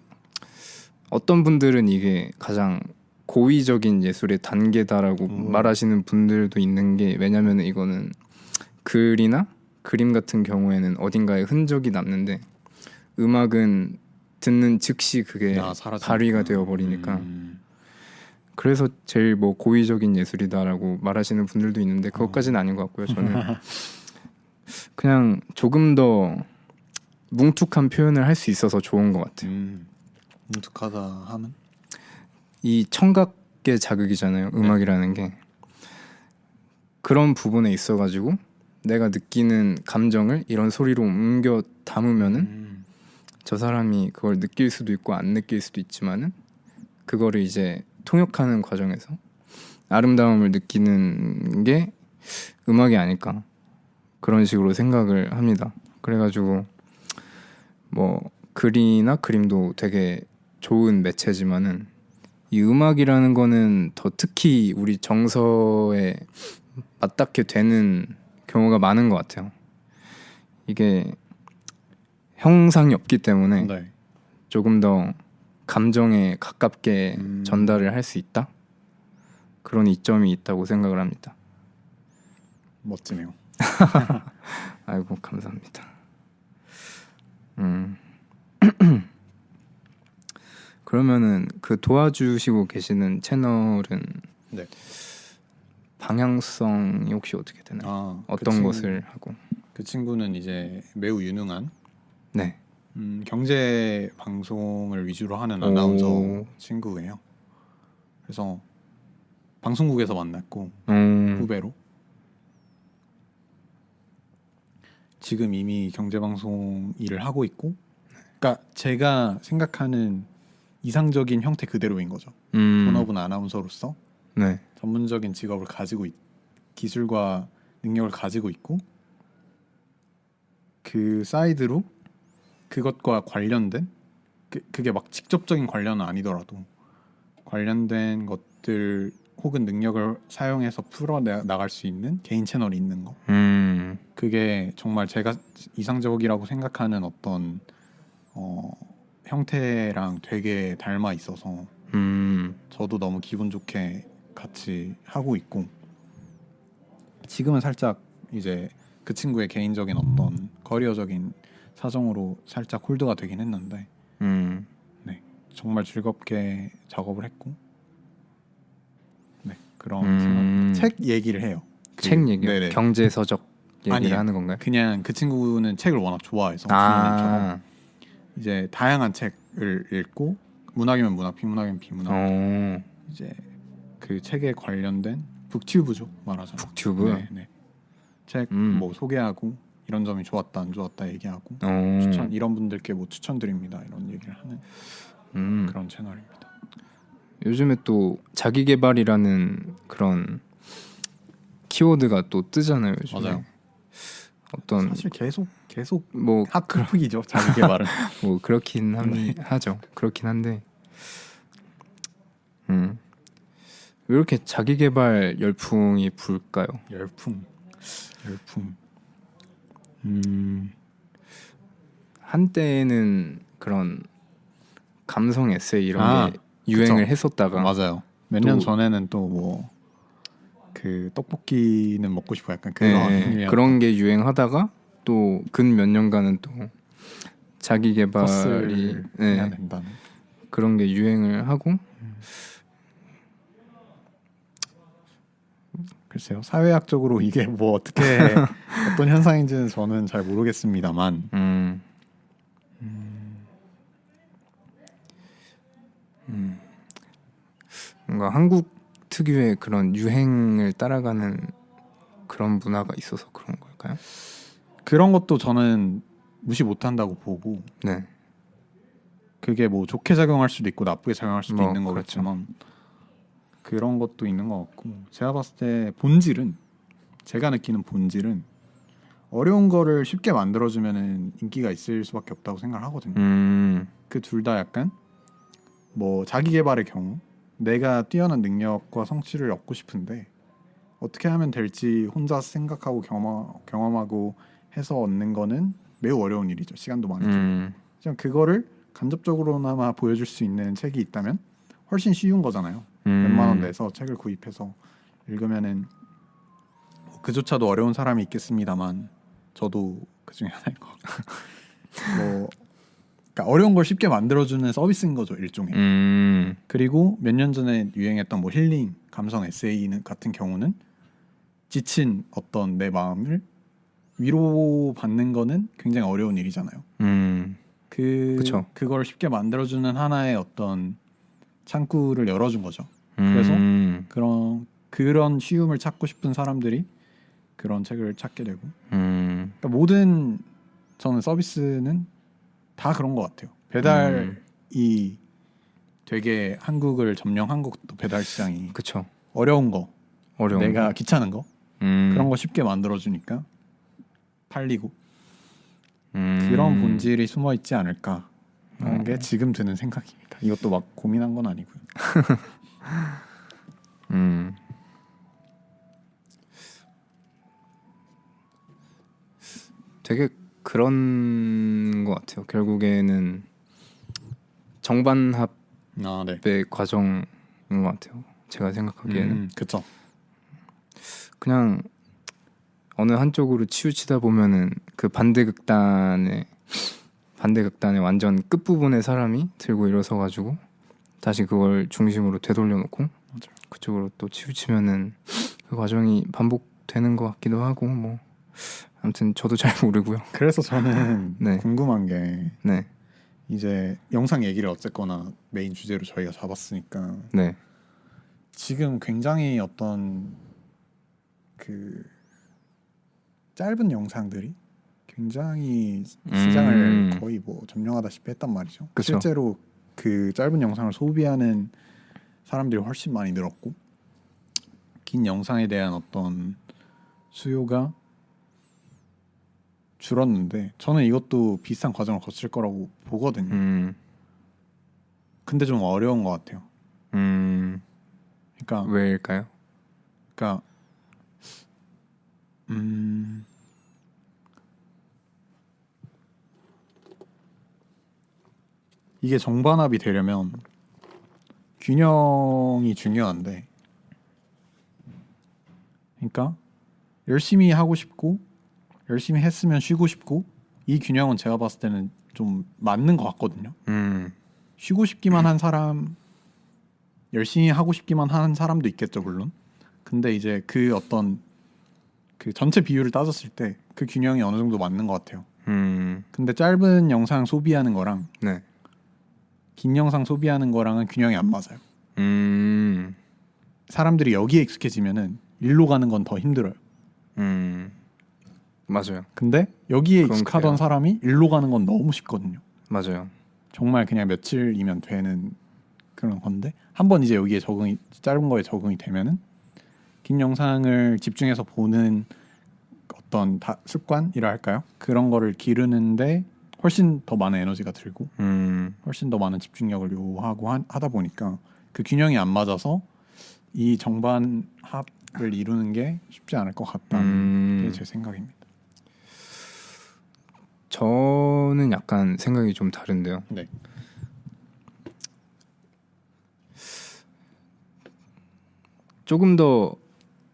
어떤 분들은 이게 가장 고의적인 예술의 단계다라고 말하시는 분들도 있는 게, 왜냐면 이거는 글이나 그림 같은 경우에는 어딘가에 흔적이 남는데 음악은 듣는 즉시 그게 발휘가 되어 버리니까 그래서 제일 뭐 고의적인 예술이다라고 말하시는 분들도 있는데 그것까지는 아닌 것 같고요. 저는 그냥 조금 더 뭉툭한 표현을 할 수 있어서 좋은 것 같아요. 뭉툭하다 하면? 이 청각의 자극이잖아요. 음악이라는 게. 그런 부분에 있어가지고 내가 느끼는 감정을 이런 소리로 옮겨 담으면은 저 사람이 그걸 느낄 수도 있고 안 느낄 수도 있지만은 그거를 이제 통역하는 과정에서 아름다움을 느끼는 게 음악이 아닐까, 그런 식으로 생각을 합니다. 그래가지고 뭐 글이나 그림도 되게 좋은 매체지만은 이 음악이라는 거는 더 특히 우리 정서에 맞닿게 되는 경우가 많은 것 같아요. 이게 형상이 없기 때문에 네. 조금 더 감정에 가깝게 전달을 할 수 있다? 그런 이점이 있다고 생각을 합니다. 멋지네요. 아이고 감사합니다. 그러면은 그 도와주시고 계시는 채널은 네. 방향성이 혹시 어떻게 되나요? 어떤 것을 하고? 그 친구는 이제 매우 유능한 네. 경제 방송을 위주로 하는 오. 아나운서 친구예요. 그래서 방송국에서 만났고 후배로 지금 이미 경제 방송 일을 하고 있고, 그러니까 제가 생각하는 이상적인 형태 그대로인 거죠. 본업은 아나운서로서 네. 전문적인 직업을 가지고 기술과 능력을 가지고 있고 그 사이드로 그것과 관련된 그게 막 직접적인 관련은 아니더라도 관련된 것들 혹은 능력을 사용해서 풀어 나갈 수 있는 개인 채널이 있는 거. 그게 정말 제가 이상적이라고 생각하는 어떤 형태랑 되게 닮아 있어서 저도 너무 기분 좋게 같이 하고 있고 지금은 살짝 이제 그 친구의 개인적인 어떤 커리어적인 사정으로 살짝 홀드가 되긴 했는데 네, 정말 즐겁게 작업을 했고 네, 그런 생각. 책 얘기를 해요. 책 얘기요? 네네. 경제 서적 얘기를 아니요. 하는 건가요? 그냥 그 친구는 책을 워낙 좋아해서 주인님처럼 이제 다양한 책을 읽고 문학이면 문학, 비문학이면 비문학 이제 그 책에 관련된 북튜브죠 말하자면. 북튜브? 네. 책 뭐 소개하고 이런 점이 좋았다 안 좋았다 얘기하고 추천 이런 분들께 뭐 추천드립니다 이런 얘기를 하는 그런 채널입니다. 요즘에 또 자기 개발이라는 그런 키워드가 또 뜨잖아요. 요즘에. 맞아요. 어떤 사실 계속 뭐 핫토픽이죠 자기 개발은. 뭐 그렇긴 하죠. 그렇긴 한데 왜 이렇게 자기 개발 열풍이 불까요? 열풍. 한때는 그런 감성 에세이 이런 게 유행을 그쵸. 했었다가 맞아요. 몇 년 전에는 또 뭐 그 떡볶이는 먹고 싶어 약간 그런 그런 게 유행하다가 또 근 몇 년간은 또 자기 개발이 해야 된다는 그런 게 유행을 하고 글쎄요 사회학적으로 이게 뭐 어떻게 어떤 현상인지는 저는 잘 모르겠습니다만 뭔가 한국 특유의 그런 유행을 따라가는 그런 문화가 있어서 그런 걸까요? 그런 것도 저는 무시 못한다고 보고 네. 그게 뭐 좋게 작용할 수도 있고 나쁘게 작용할 수도 있는 그렇죠. 거겠지만 그런 것도 있는 것 같고 제가 봤을 때 본질은 제가 느끼는 본질은 어려운 거를 쉽게 만들어주면은 인기가 있을 수밖에 없다고 생각을 하거든요. 그 둘 다 약간 뭐 자기 개발의 경우 내가 뛰어난 능력과 성취를 얻고 싶은데 어떻게 하면 될지 혼자 생각하고 경험하고 해서 얻는 거는 매우 어려운 일이죠. 시간도 많이 들고. 그거를 간접적으로나마 보여줄 수 있는 책이 있다면 훨씬 쉬운 거잖아요. 몇만 원 내서 책을 구입해서 읽으면은 그조차도 어려운 사람이 있겠습니다만 저도 그 중에 하나인 것 같고 뭐 그러니까 어려운 걸 쉽게 만들어주는 서비스인 거죠 일종의. 그리고 몇 년 전에 유행했던 뭐 힐링 감성 에세이 같은 경우는 지친 어떤 내 마음을 위로받는 거는 굉장히 어려운 일이잖아요. 그쵸. 그걸 쉽게 만들어주는 하나의 어떤 창구를 열어준 거죠. 그래서 그런 쉬움을 찾고 싶은 사람들이 그런 책을 찾게 되고 그러니까 모든 저는 서비스는 다 그런 것 같아요. 배달이 되게 한국을 점령한 것도 배달 시장이 그쵸. 어려운 거 내가 거. 귀찮은 거 그런 거 쉽게 만들어주니까 팔리고 그런 본질이 숨어 있지 않을까 하는 게 지금 드는 생각입니다. 이것도 막 고민한 건 아니고요. 되게 그런 것 같아요. 결국에는 정반합의 과정인 것 같아요. 제가 생각하기에는. 그렇죠. 그냥 어느 한쪽으로 치우치다 보면은 그 반대극단의 완전 끝 부분의 사람이 들고 일어서 가지고 다시 그걸 중심으로 되돌려 놓고 그쪽으로 또 치우치면은 그 과정이 반복되는 것 같기도 하고 뭐 아무튼 저도 잘 모르고요. 그래서 저는 궁금한 게 이제 영상 얘기를 어쨌거나 메인 주제로 저희가 잡았으니까 지금 굉장히 어떤 그 짧은 영상들이 굉장히 시장을 거의 뭐 점령하다시피 했단 말이죠. 그쵸. 실제로 그 짧은 영상을 소비하는 사람들이 훨씬 많이 늘었고 긴 영상에 대한 어떤 수요가 줄었는데 저는 이것도 비슷한 과정을 거칠 거라고 보거든요. 근데 좀 어려운 것 같아요. 그러니까 왜일까요? 그러니까 이게 정반합이 되려면 균형이 중요한데, 그러니까 열심히 하고 싶고 열심히 했으면 쉬고 싶고 이 균형은 제가 봤을 때는 좀 맞는 것 같거든요. 쉬고 싶기만 한 사람, 열심히 하고 싶기만 한 사람도 있겠죠, 물론. 근데 이제 그 어떤 그 전체 비율을 따졌을 때 그 균형이 어느 정도 맞는 것 같아요. 근데 짧은 영상 소비하는 거랑 네. 긴 영상 소비하는 거랑은 균형이 안 맞아요. 사람들이 여기에 익숙해지면은 일로 가는 건 더 힘들어요. 맞아요. 근데 여기에 그건 익숙하던 그래요. 사람이 일로 가는 건 너무 쉽거든요. 맞아요. 정말 그냥 며칠이면 되는 그런 건데 한번 이제 여기에 적응이 짧은 거에 적응이 되면은 긴 영상을 집중해서 보는 어떤 습관이라 할까요? 그런 거를 기르는데 훨씬 더 많은 에너지가 들고 훨씬 더 많은 집중력을 요하고 하다 보니까 그 균형이 안 맞아서 이 정반합을 이루는 게 쉽지 않을 것 같다는 게 제 생각입니다. 저는 약간 생각이 좀 다른데요. 네. 조금 더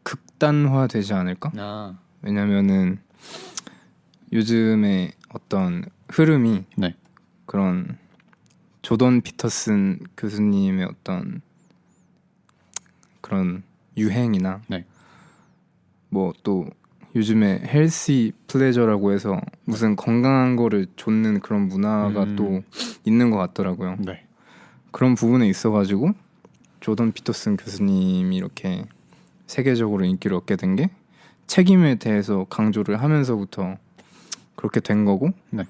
극단화되지 않을까? 아, 왜냐면은 요즘에 어떤 흐름이 네. 그런 조던 피터슨 교수님의 어떤 그런 유행이나 네. 뭐 또 요즘에 헬시 플레저라고 해서 무슨 건강한 거를 좇는 그런 문화가 또 있는 것 같더라고요. 네. 그런 부분에 있어가지고 조던 피터슨 교수님이 이렇게 세계적으로 인기를 얻게 된 게 책임에 대해서 강조를 하면서부터 그렇게 된 거고, 네.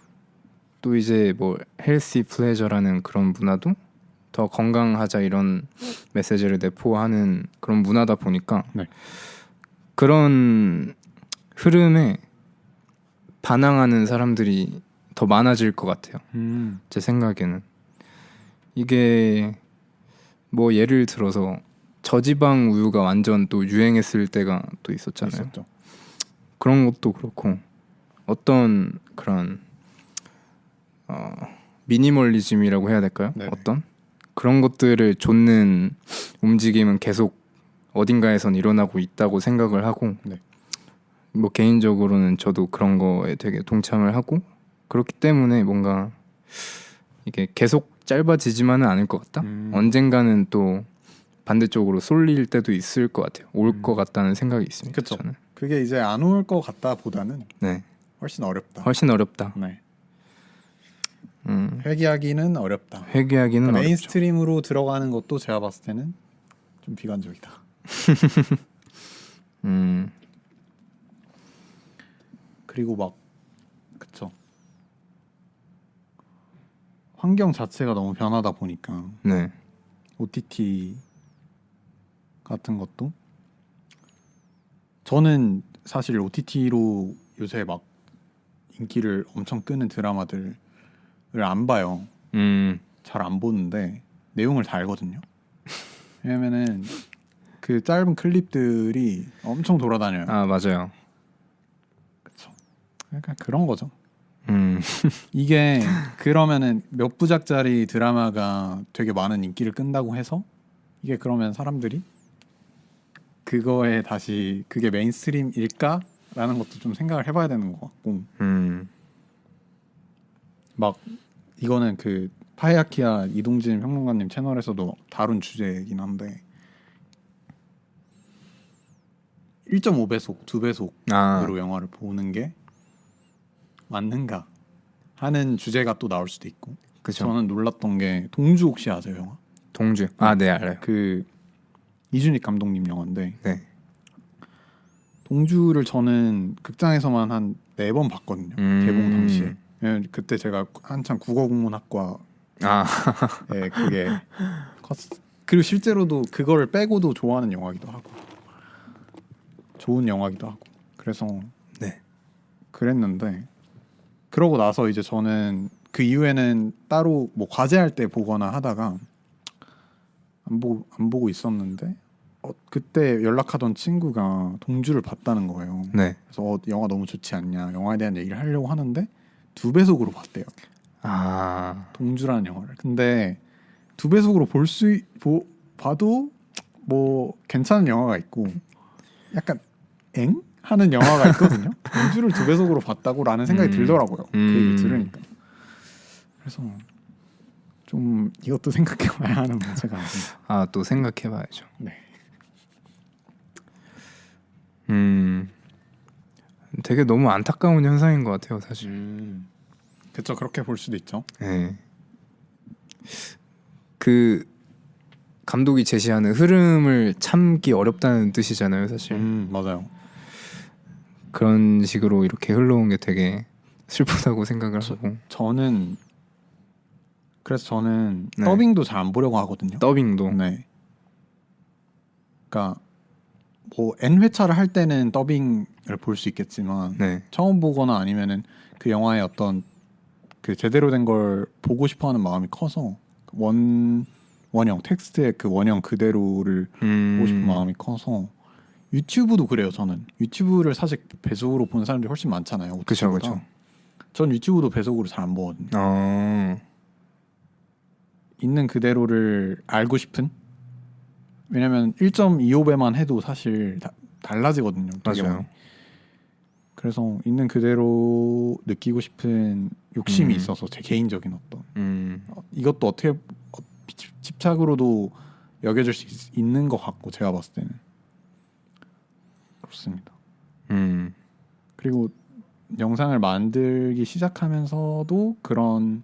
또 이제 뭐 헬시 플레저라는 그런 문화도 더 건강하자 이런 메시지를 내포하는 그런 문화다 보니까 네. 그런 흐름에 반항하는 사람들이 더 많아질 것 같아요. 제 생각에는 이게 뭐 예를 들어서 저지방 우유가 완전 또 유행했을 때가 또 있었잖아요. 있었죠. 그런 것도 그렇고 어떤 그런 미니멀리즘이라고 해야 될까요? 네네. 어떤 그런 것들을 좇는 움직임은 계속 어딘가에선 일어나고 있다고 생각을 하고, 네. 뭐 개인적으로는 저도 그런 거에 되게 동참을 하고, 그렇기 때문에 뭔가 이게 계속 짧아지지만은 않을 것 같다. 언젠가는 또 반대쪽으로 쏠릴 때도 있을 것 같아요. 올 것 같다는 생각이 있습니다. 그쵸. 저는. 그게 이제 안 올 것 같다 보다는 네, 훨씬 어렵다. 훨씬 어렵다. 네. 회귀하기는 어렵다. 회귀하기는 그러니까 어렵죠. 메인스트림으로 들어가는 것도 제가 봤을 때는 좀 비관적이다. 그리고 막 그쵸. 환경 자체가 너무 변하다 보니까 네, OTT 같은 것도 저는 사실 OTT로 요새 막 인기를 엄청 끄는 드라마들을 안 봐요. 잘 안 보는데 내용을 다 알거든요. 왜냐면은 그 짧은 클립들이 엄청 돌아다녀요. 아 맞아요. 그쵸. 약간 그런 거죠. 이게 그러면은 몇 부작짜리 드라마가 되게 많은 인기를 끈다고 해서 이게 그러면 사람들이 그거에 다시 그게 메인스트림일까라는 것도 좀 생각을 해봐야 되는 것 같고 막 이거는 그 파이아키아 이동진 평론가님 채널에서도 다룬 주제이긴 한데 1.5배속, 2배속으로 영화를 보는 게 맞는가 하는 주제가 또 나올 수도 있고. 그죠. 저는 놀랐던 게 동주 혹시 아세요, 영화? 동주. 아 네 알아요. 그 이준익 감독님 영화인데 네. 동주를 저는 극장에서만 한 4번 봤거든요. 개봉 당시에. 왜냐면 그때 제가 한창 국어국문학과에 아 그게 그리고 실제로도 그거를 빼고도 좋아하는 영화기도 하고 좋은 영화기도 하고 그래서 네. 그랬는데 그러고 나서 이제 저는 그 이후에는 따로 뭐 과제할 때 보거나 하다가 안 보고 있었는데 그때 연락하던 친구가 동주를 봤다는 거예요. 네. 그래서 영화 너무 좋지 않냐, 영화에 대한 얘기를 하려고 하는데 2배속으로 봤대요. 아. 동주라는 영화를. 근데 2배속으로 봐도 뭐 괜찮은 영화가 있고 약간 엥? 하는 영화가 있거든요. 동주를 2배속으로 봤다고라는 생각이 들더라고요. 그 얘기 들으니까. 그래서 좀 이것도 생각해봐야 하는 문제가 아닌가. 아, 또 생각해봐야죠. 네. 되게 너무 안타까운 현상인 것 같아요, 사실. 그렇죠. 그렇게 볼 수도 있죠. 네. 그 감독이 제시하는 흐름을 참기 어렵다는 뜻이잖아요, 사실. 맞아요. 그런 식으로 이렇게 흘러온 게 되게 슬프다고 생각을 하고. 그래서 저는 네. 더빙도 잘 안 보려고 하거든요. 더빙도. 네. 그러니까 뭐 N 회차를 할 때는 더빙을 볼 수 있겠지만 네. 처음 보거나 아니면은 그 영화의 어떤 그 제대로 된 걸 보고 싶어하는 마음이 커서 원형 텍스트의 그 원형 그대로를 보고 싶은 마음이 커서 유튜브도 그래요. 저는 유튜브를 사실 배속으로 보는 사람들이 훨씬 많잖아요. 그렇죠, 그렇죠. 전 유튜브도 배속으로 잘 안 보거든요. 있는 그대로를 알고 싶은. 왜냐면 1.25배만 해도 사실 달라지거든요. 되게 맞아요. 많이. 그래서 있는 그대로 느끼고 싶은 욕심이 있어서 제 개인적인 어떤 이것도 어떻게 집착으로도 여겨질 수 있는 것 같고 제가 봤을 때는 그렇습니다. 그리고 영상을 만들기 시작하면서도 그런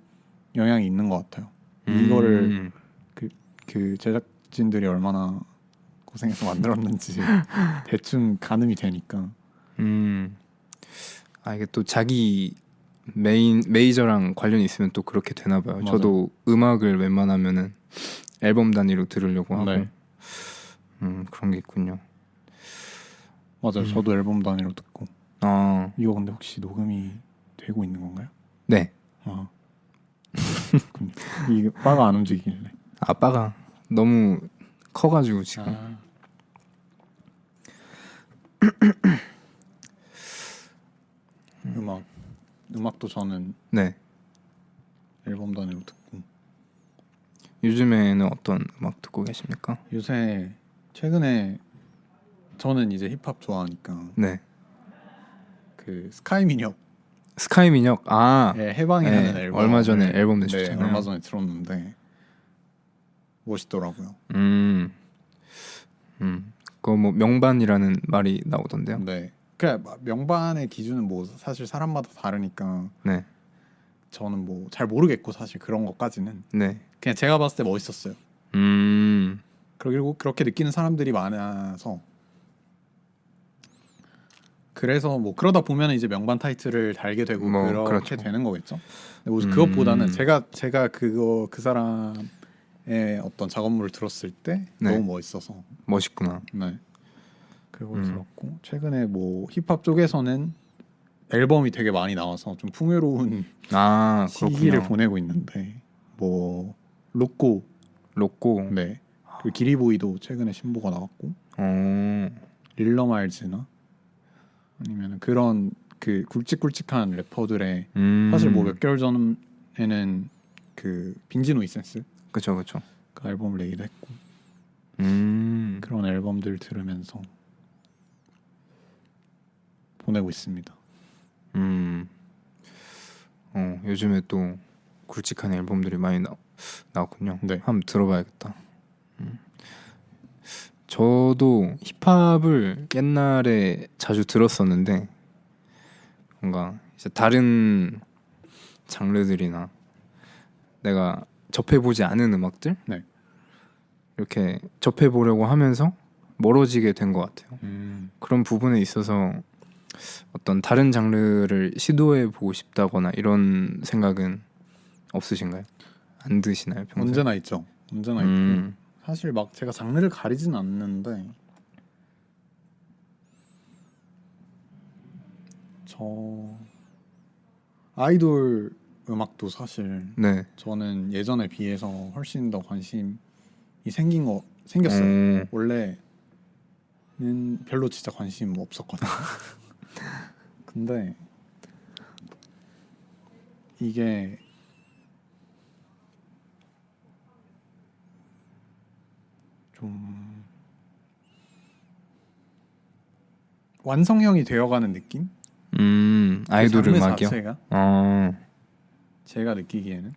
영향이 있는 것 같아요. 이거를 그 제작진들이 얼마나 고생해서 만들었는지 대충 가늠이 되니까. 아, 이게 또 자기 메이저랑 관련이 있으면 또 그렇게 되나 봐요. 맞아요. 저도 음악을 웬만하면은 앨범 단위로 들으려고 하고. 네. 그런 게 있군요. 맞아요. 저도 앨범 단위로 듣고. 아, 이거 근데 혹시 녹음이 되고 있는 건가요? 네. 아. 이게 바가 안 움직이길래. 아빠가 너무 커가지고 지금. 아. 음악도 저는 네. 앨범 단위로 듣고. 요즘에는 어떤 음악 듣고 계십니까? 요새 최근에 저는 이제 힙합 좋아하니까 네. 그 스카이 민혁 스카이 민혁. 아, 해방이라는 앨범 얼마 전에 앨범 네, 내셨잖아요. 얼마 전에 들었는데 멋있더라고요. 그거 뭐 명반이라는 말이 나오던데요. 네. 그냥 명반의 기준은 뭐 사실 사람마다 다르니까 네. 저는 뭐 잘 모르겠고 사실 그런 것까지는 네. 그냥 제가 봤을 때 멋있었어요. 그리고 그렇게 느끼는 사람들이 많아서 그래서 뭐 그러다 보면 이제 명반 타이틀을 달게 되고 뭐, 그렇게 그렇죠. 되는 거겠죠. 근데 그것보다는 제가 그 사람의 어떤 작업물을 들었을 때 네. 너무 멋있어서 멋있구나. 네. 그걸 들었고 최근에 뭐 힙합 쪽에서는 앨범이 되게 많이 나와서 좀 풍요로운 아, 시기를 그렇군요. 보내고 있는데 뭐 로꼬 로꼬. 네. 그리고 기리보이도 최근에 신보가 나왔고 릴러 마일즈나 아니면 그런 그 굵직굵직한 래퍼들의 사실 뭐 몇 개월 전에는 그 빈지 노이센스 그쵸, 그쵸. 그 앨범을 내기도 했고 그런 앨범들 들으면서 보내고 있습니다. 요즘에 또 굵직한 앨범들이 많이 나왔군요. 네. 한번 들어봐야겠다. 저도 힙합을 옛날에 자주 들었었는데 뭔가 이제 다른 장르들이나 내가 접해보지 않은 음악들 네. 이렇게 접해보려고 하면서 멀어지게 된 것 같아요. 그런 부분에 있어서 어떤 다른 장르를 시도해보고 싶다거나 이런 생각은 없으신가요? 안 드시나요? 평소에? 언제나 있죠. 언제나 있고 사실 막 제가 장르를 가리진 않는데 저 아이돌 음악도 사실 네. 저는 예전에 비해서 훨씬 더 관심이 생겼어요. 원래는 별로 진짜 관심 없었거든요. 근데 이게 좀 완성형이 되어가는 느낌? 아이돌 그 장르 음악이요? 자체가 제가 느끼기에는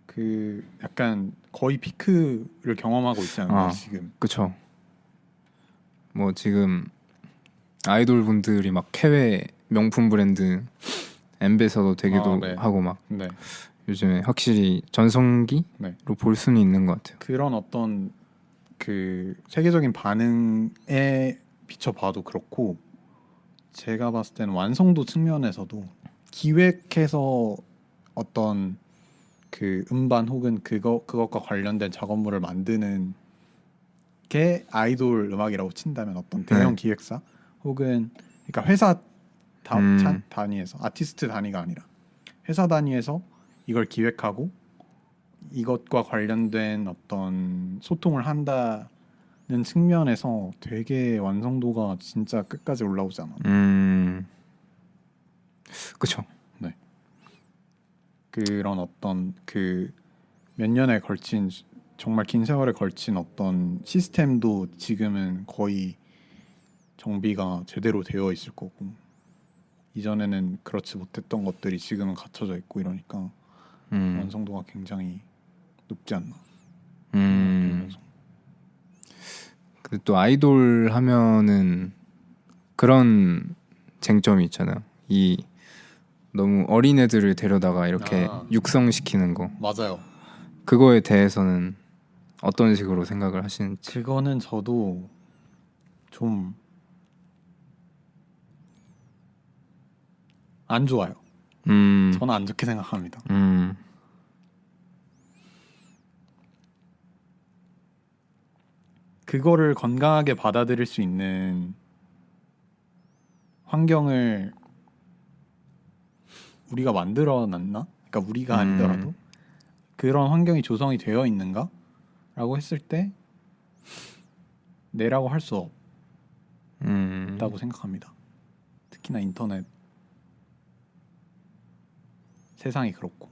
그 약간 거의 피크를 경험하고 있지 않나요 지금? 그쵸. 뭐 지금 아이돌 분들이 막 해외 명품 브랜드 엠베서더 되기도 네. 하고 막 네. 요즘에 확실히 전성기로 네. 볼 수는 있는 것 같아요. 그런 어떤 그 세계적인 반응에 비춰봐도 그렇고 제가 봤을 때는 완성도 측면에서도 기획해서 어떤 그 음반 혹은 그것과 관련된 작업물을 만드는 게 아이돌 음악이라고 친다면 어떤 대형 네. 기획사 혹은 그러니까 회사 음. 단위에서 아티스트 단위가 아니라 회사 단위에서 이걸 기획하고 이것과 관련된 어떤 소통을 한다는 측면에서 되게 완성도가 진짜 끝까지 올라오잖아. 그쵸. 네. 그런 어떤 그 몇 년에 걸친 정말 긴 세월에 걸친 어떤 시스템도 지금은 거의 정비가 제대로 되어 있을 거고 이전에는 그렇지 못했던 것들이 지금은 갖춰져 있고 이러니까 완성도가 굉장히 높지 않나. 근데 또 아이돌 하면은 그런 쟁점이 있잖아요. 이 너무 어린애들을 데려다가 이렇게 육성시키는 거. 맞아요. 그거에 대해서는 어떤 식으로 생각을 하시는지. 그거는 저도 좀 안 좋아요. 저는 안 좋게 생각합니다. 그거를 건강하게 받아들일 수 있는 환경을 우리가 만들어 놨나? 그러니까 우리가 아니더라도 그런 환경이 조성이 되어 있는가? 라고 했을 때 내라고 할 수 없다고 생각합니다. 특히나 인터넷 세상이 그렇고.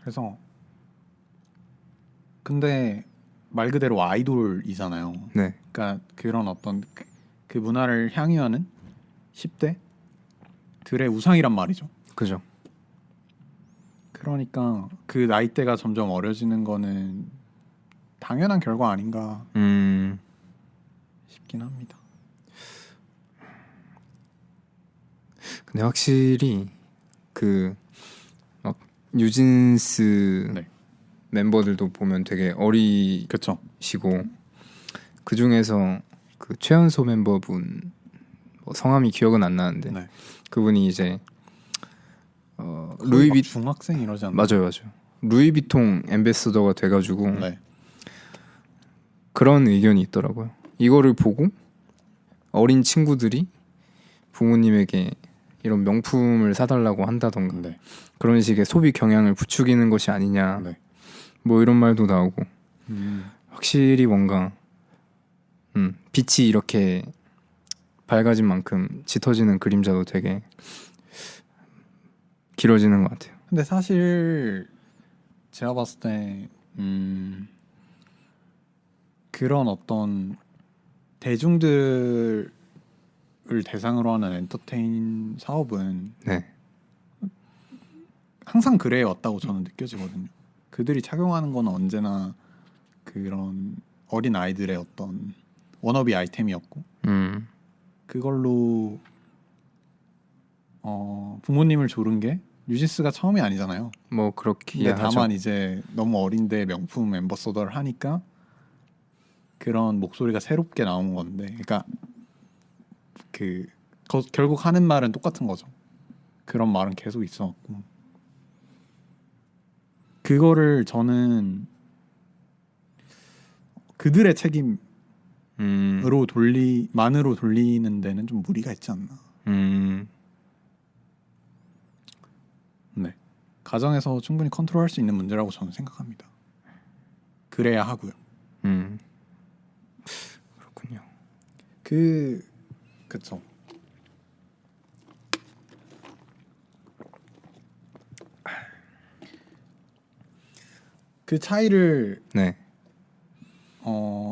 그래서 근데 말 그대로 아이돌이잖아요. 네. 그러니까 그런 어떤 그 문화를 향유하는 10대들의 우상이란 말이죠. 그죠. 그러니까 그 나이대가 점점 어려지는 거는 당연한 결과 아닌가 싶긴 합니다. 근데 확실히 그 막 뉴진스 네. 멤버들도 보면 되게 어리시고 그렇죠. 그 중에서 그 최연소 멤버분 뭐 성함이 기억은 안 나는데 네. 그분이 이제 루이비 중학생 이러지 않나요? 맞아요. 루이비통 엠베서더가 돼가지고 네. 그런 의견이 있더라고요. 이거를 보고 어린 친구들이 부모님에게 이런 명품을 사달라고 한다던가 네. 그런 식의 소비 경향을 부추기는 것이 아니냐 네. 뭐 이런 말도 나오고 확실히 뭔가 빛이 이렇게 밝아진 만큼 짙어지는 그림자도 되게 길어지는 것 같아요. 근데 사실 제가 봤을 때 그런 어떤 대중들을 대상으로 하는 엔터테인 사업은 네. 항상 그래 왔다고 저는 느껴지거든요. 그들이 착용하는 건 언제나 그런 어린 아이들의 어떤 워너비 아이템이었고 그걸로 부모님을 조른 게 뉴진스가 처음이 아니잖아요. 뭐 그렇게 근데 하죠. 다만 이제 너무 어린데 명품 앰버서더를 하니까 그런 목소리가 새롭게 나온 건데, 그러니까 결국 하는 말은 똑같은 거죠. 그런 말은 계속 있어왔고 그거를 저는 그들의 책임이라고 만으로 돌리는 데는 좀 무리가 있지 않나. 네, 가정에서 충분히 컨트롤할 수 있는 문제라고 저는 생각합니다. 그래야 하고요. 그렇군요. 그쵸. 그 차이를 네.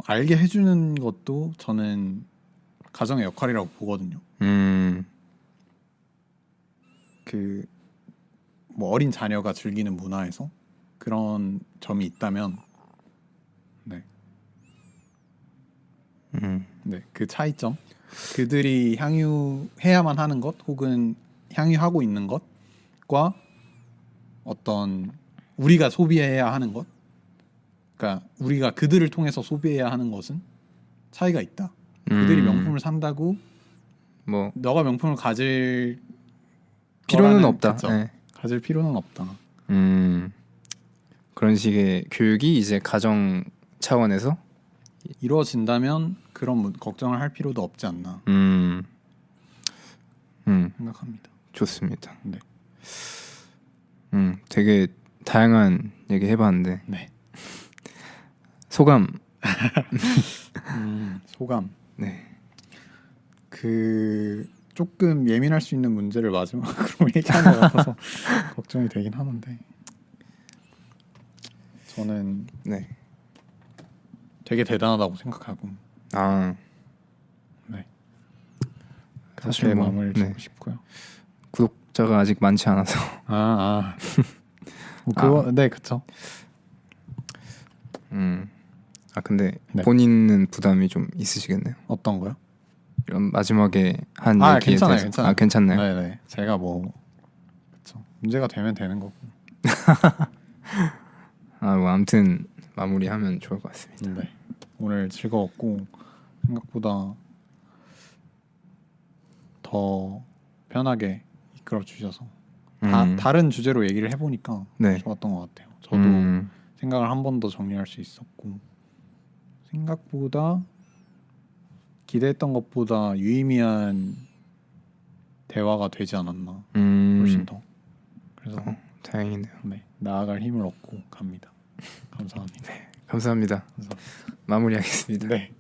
알게 해주는 것도 저는 가정의 역할이라고 보거든요. 그 뭐 어린 자녀가 즐기는 문화에서 그런 점이 있다면, 네, 네, 그 차이점, 그들이 향유해야만 하는 것 혹은 향유하고 있는 것과 어떤 우리가 소비해야 하는 것, 그러니까 우리가 그들을 통해서 소비해야 하는 것은 차이가 있다. 그들이 명품을 산다고 뭐 너가 명품을 가질 필요는 거라는, 없다. 그쵸? 네. 가질 필요는 없다. 그런 식의 교육이 이제 가정 차원에서 이루어진다면 그런 걱정을 할 필요도 없지 않나 생각합니다. 좋습니다. 네. 되게 다양한 얘기 해봤는데 네. 소감. 소감. 네. 조금 예민할 수 있는 문제를 마지막으로 얘기하는 것 같아서 걱정이 되긴 하는데, 저는 네. 되게 대단하다고 생각하고, 네. 사실 사실 뭐, 마음을 네. 주고 싶고요. 구독자가 아직 많지 않아서. 네, 그쵸. 근데 네. 본인은 부담이 좀 있으시겠네요. 어떤 거요? 이런 마지막에 한 얘기에 괜찮아요, 대해서. 괜찮아요. 괜찮나요? 네네. 제가 뭐, 그쵸. 문제가 되면 되는 거고. 뭐 아무튼 마무리하면 좋을 것 같습니다. 네. 오늘 즐거웠고 생각보다 더 편하게 이끌어 주셔서 다른 주제로 얘기를 해보니까 네. 좋았던 것 같아요. 저도 생각을 한 번 더 정리할 수 있었고, 생각보다 기대했던 것보다 유의미한 대화가 되지 않았나. 훨씬 더. 그래서 다행이네요. 네, 나아갈 힘을 얻고 갑니다. 감사합니다. 감사합니다. 마무리하겠습니다. 네.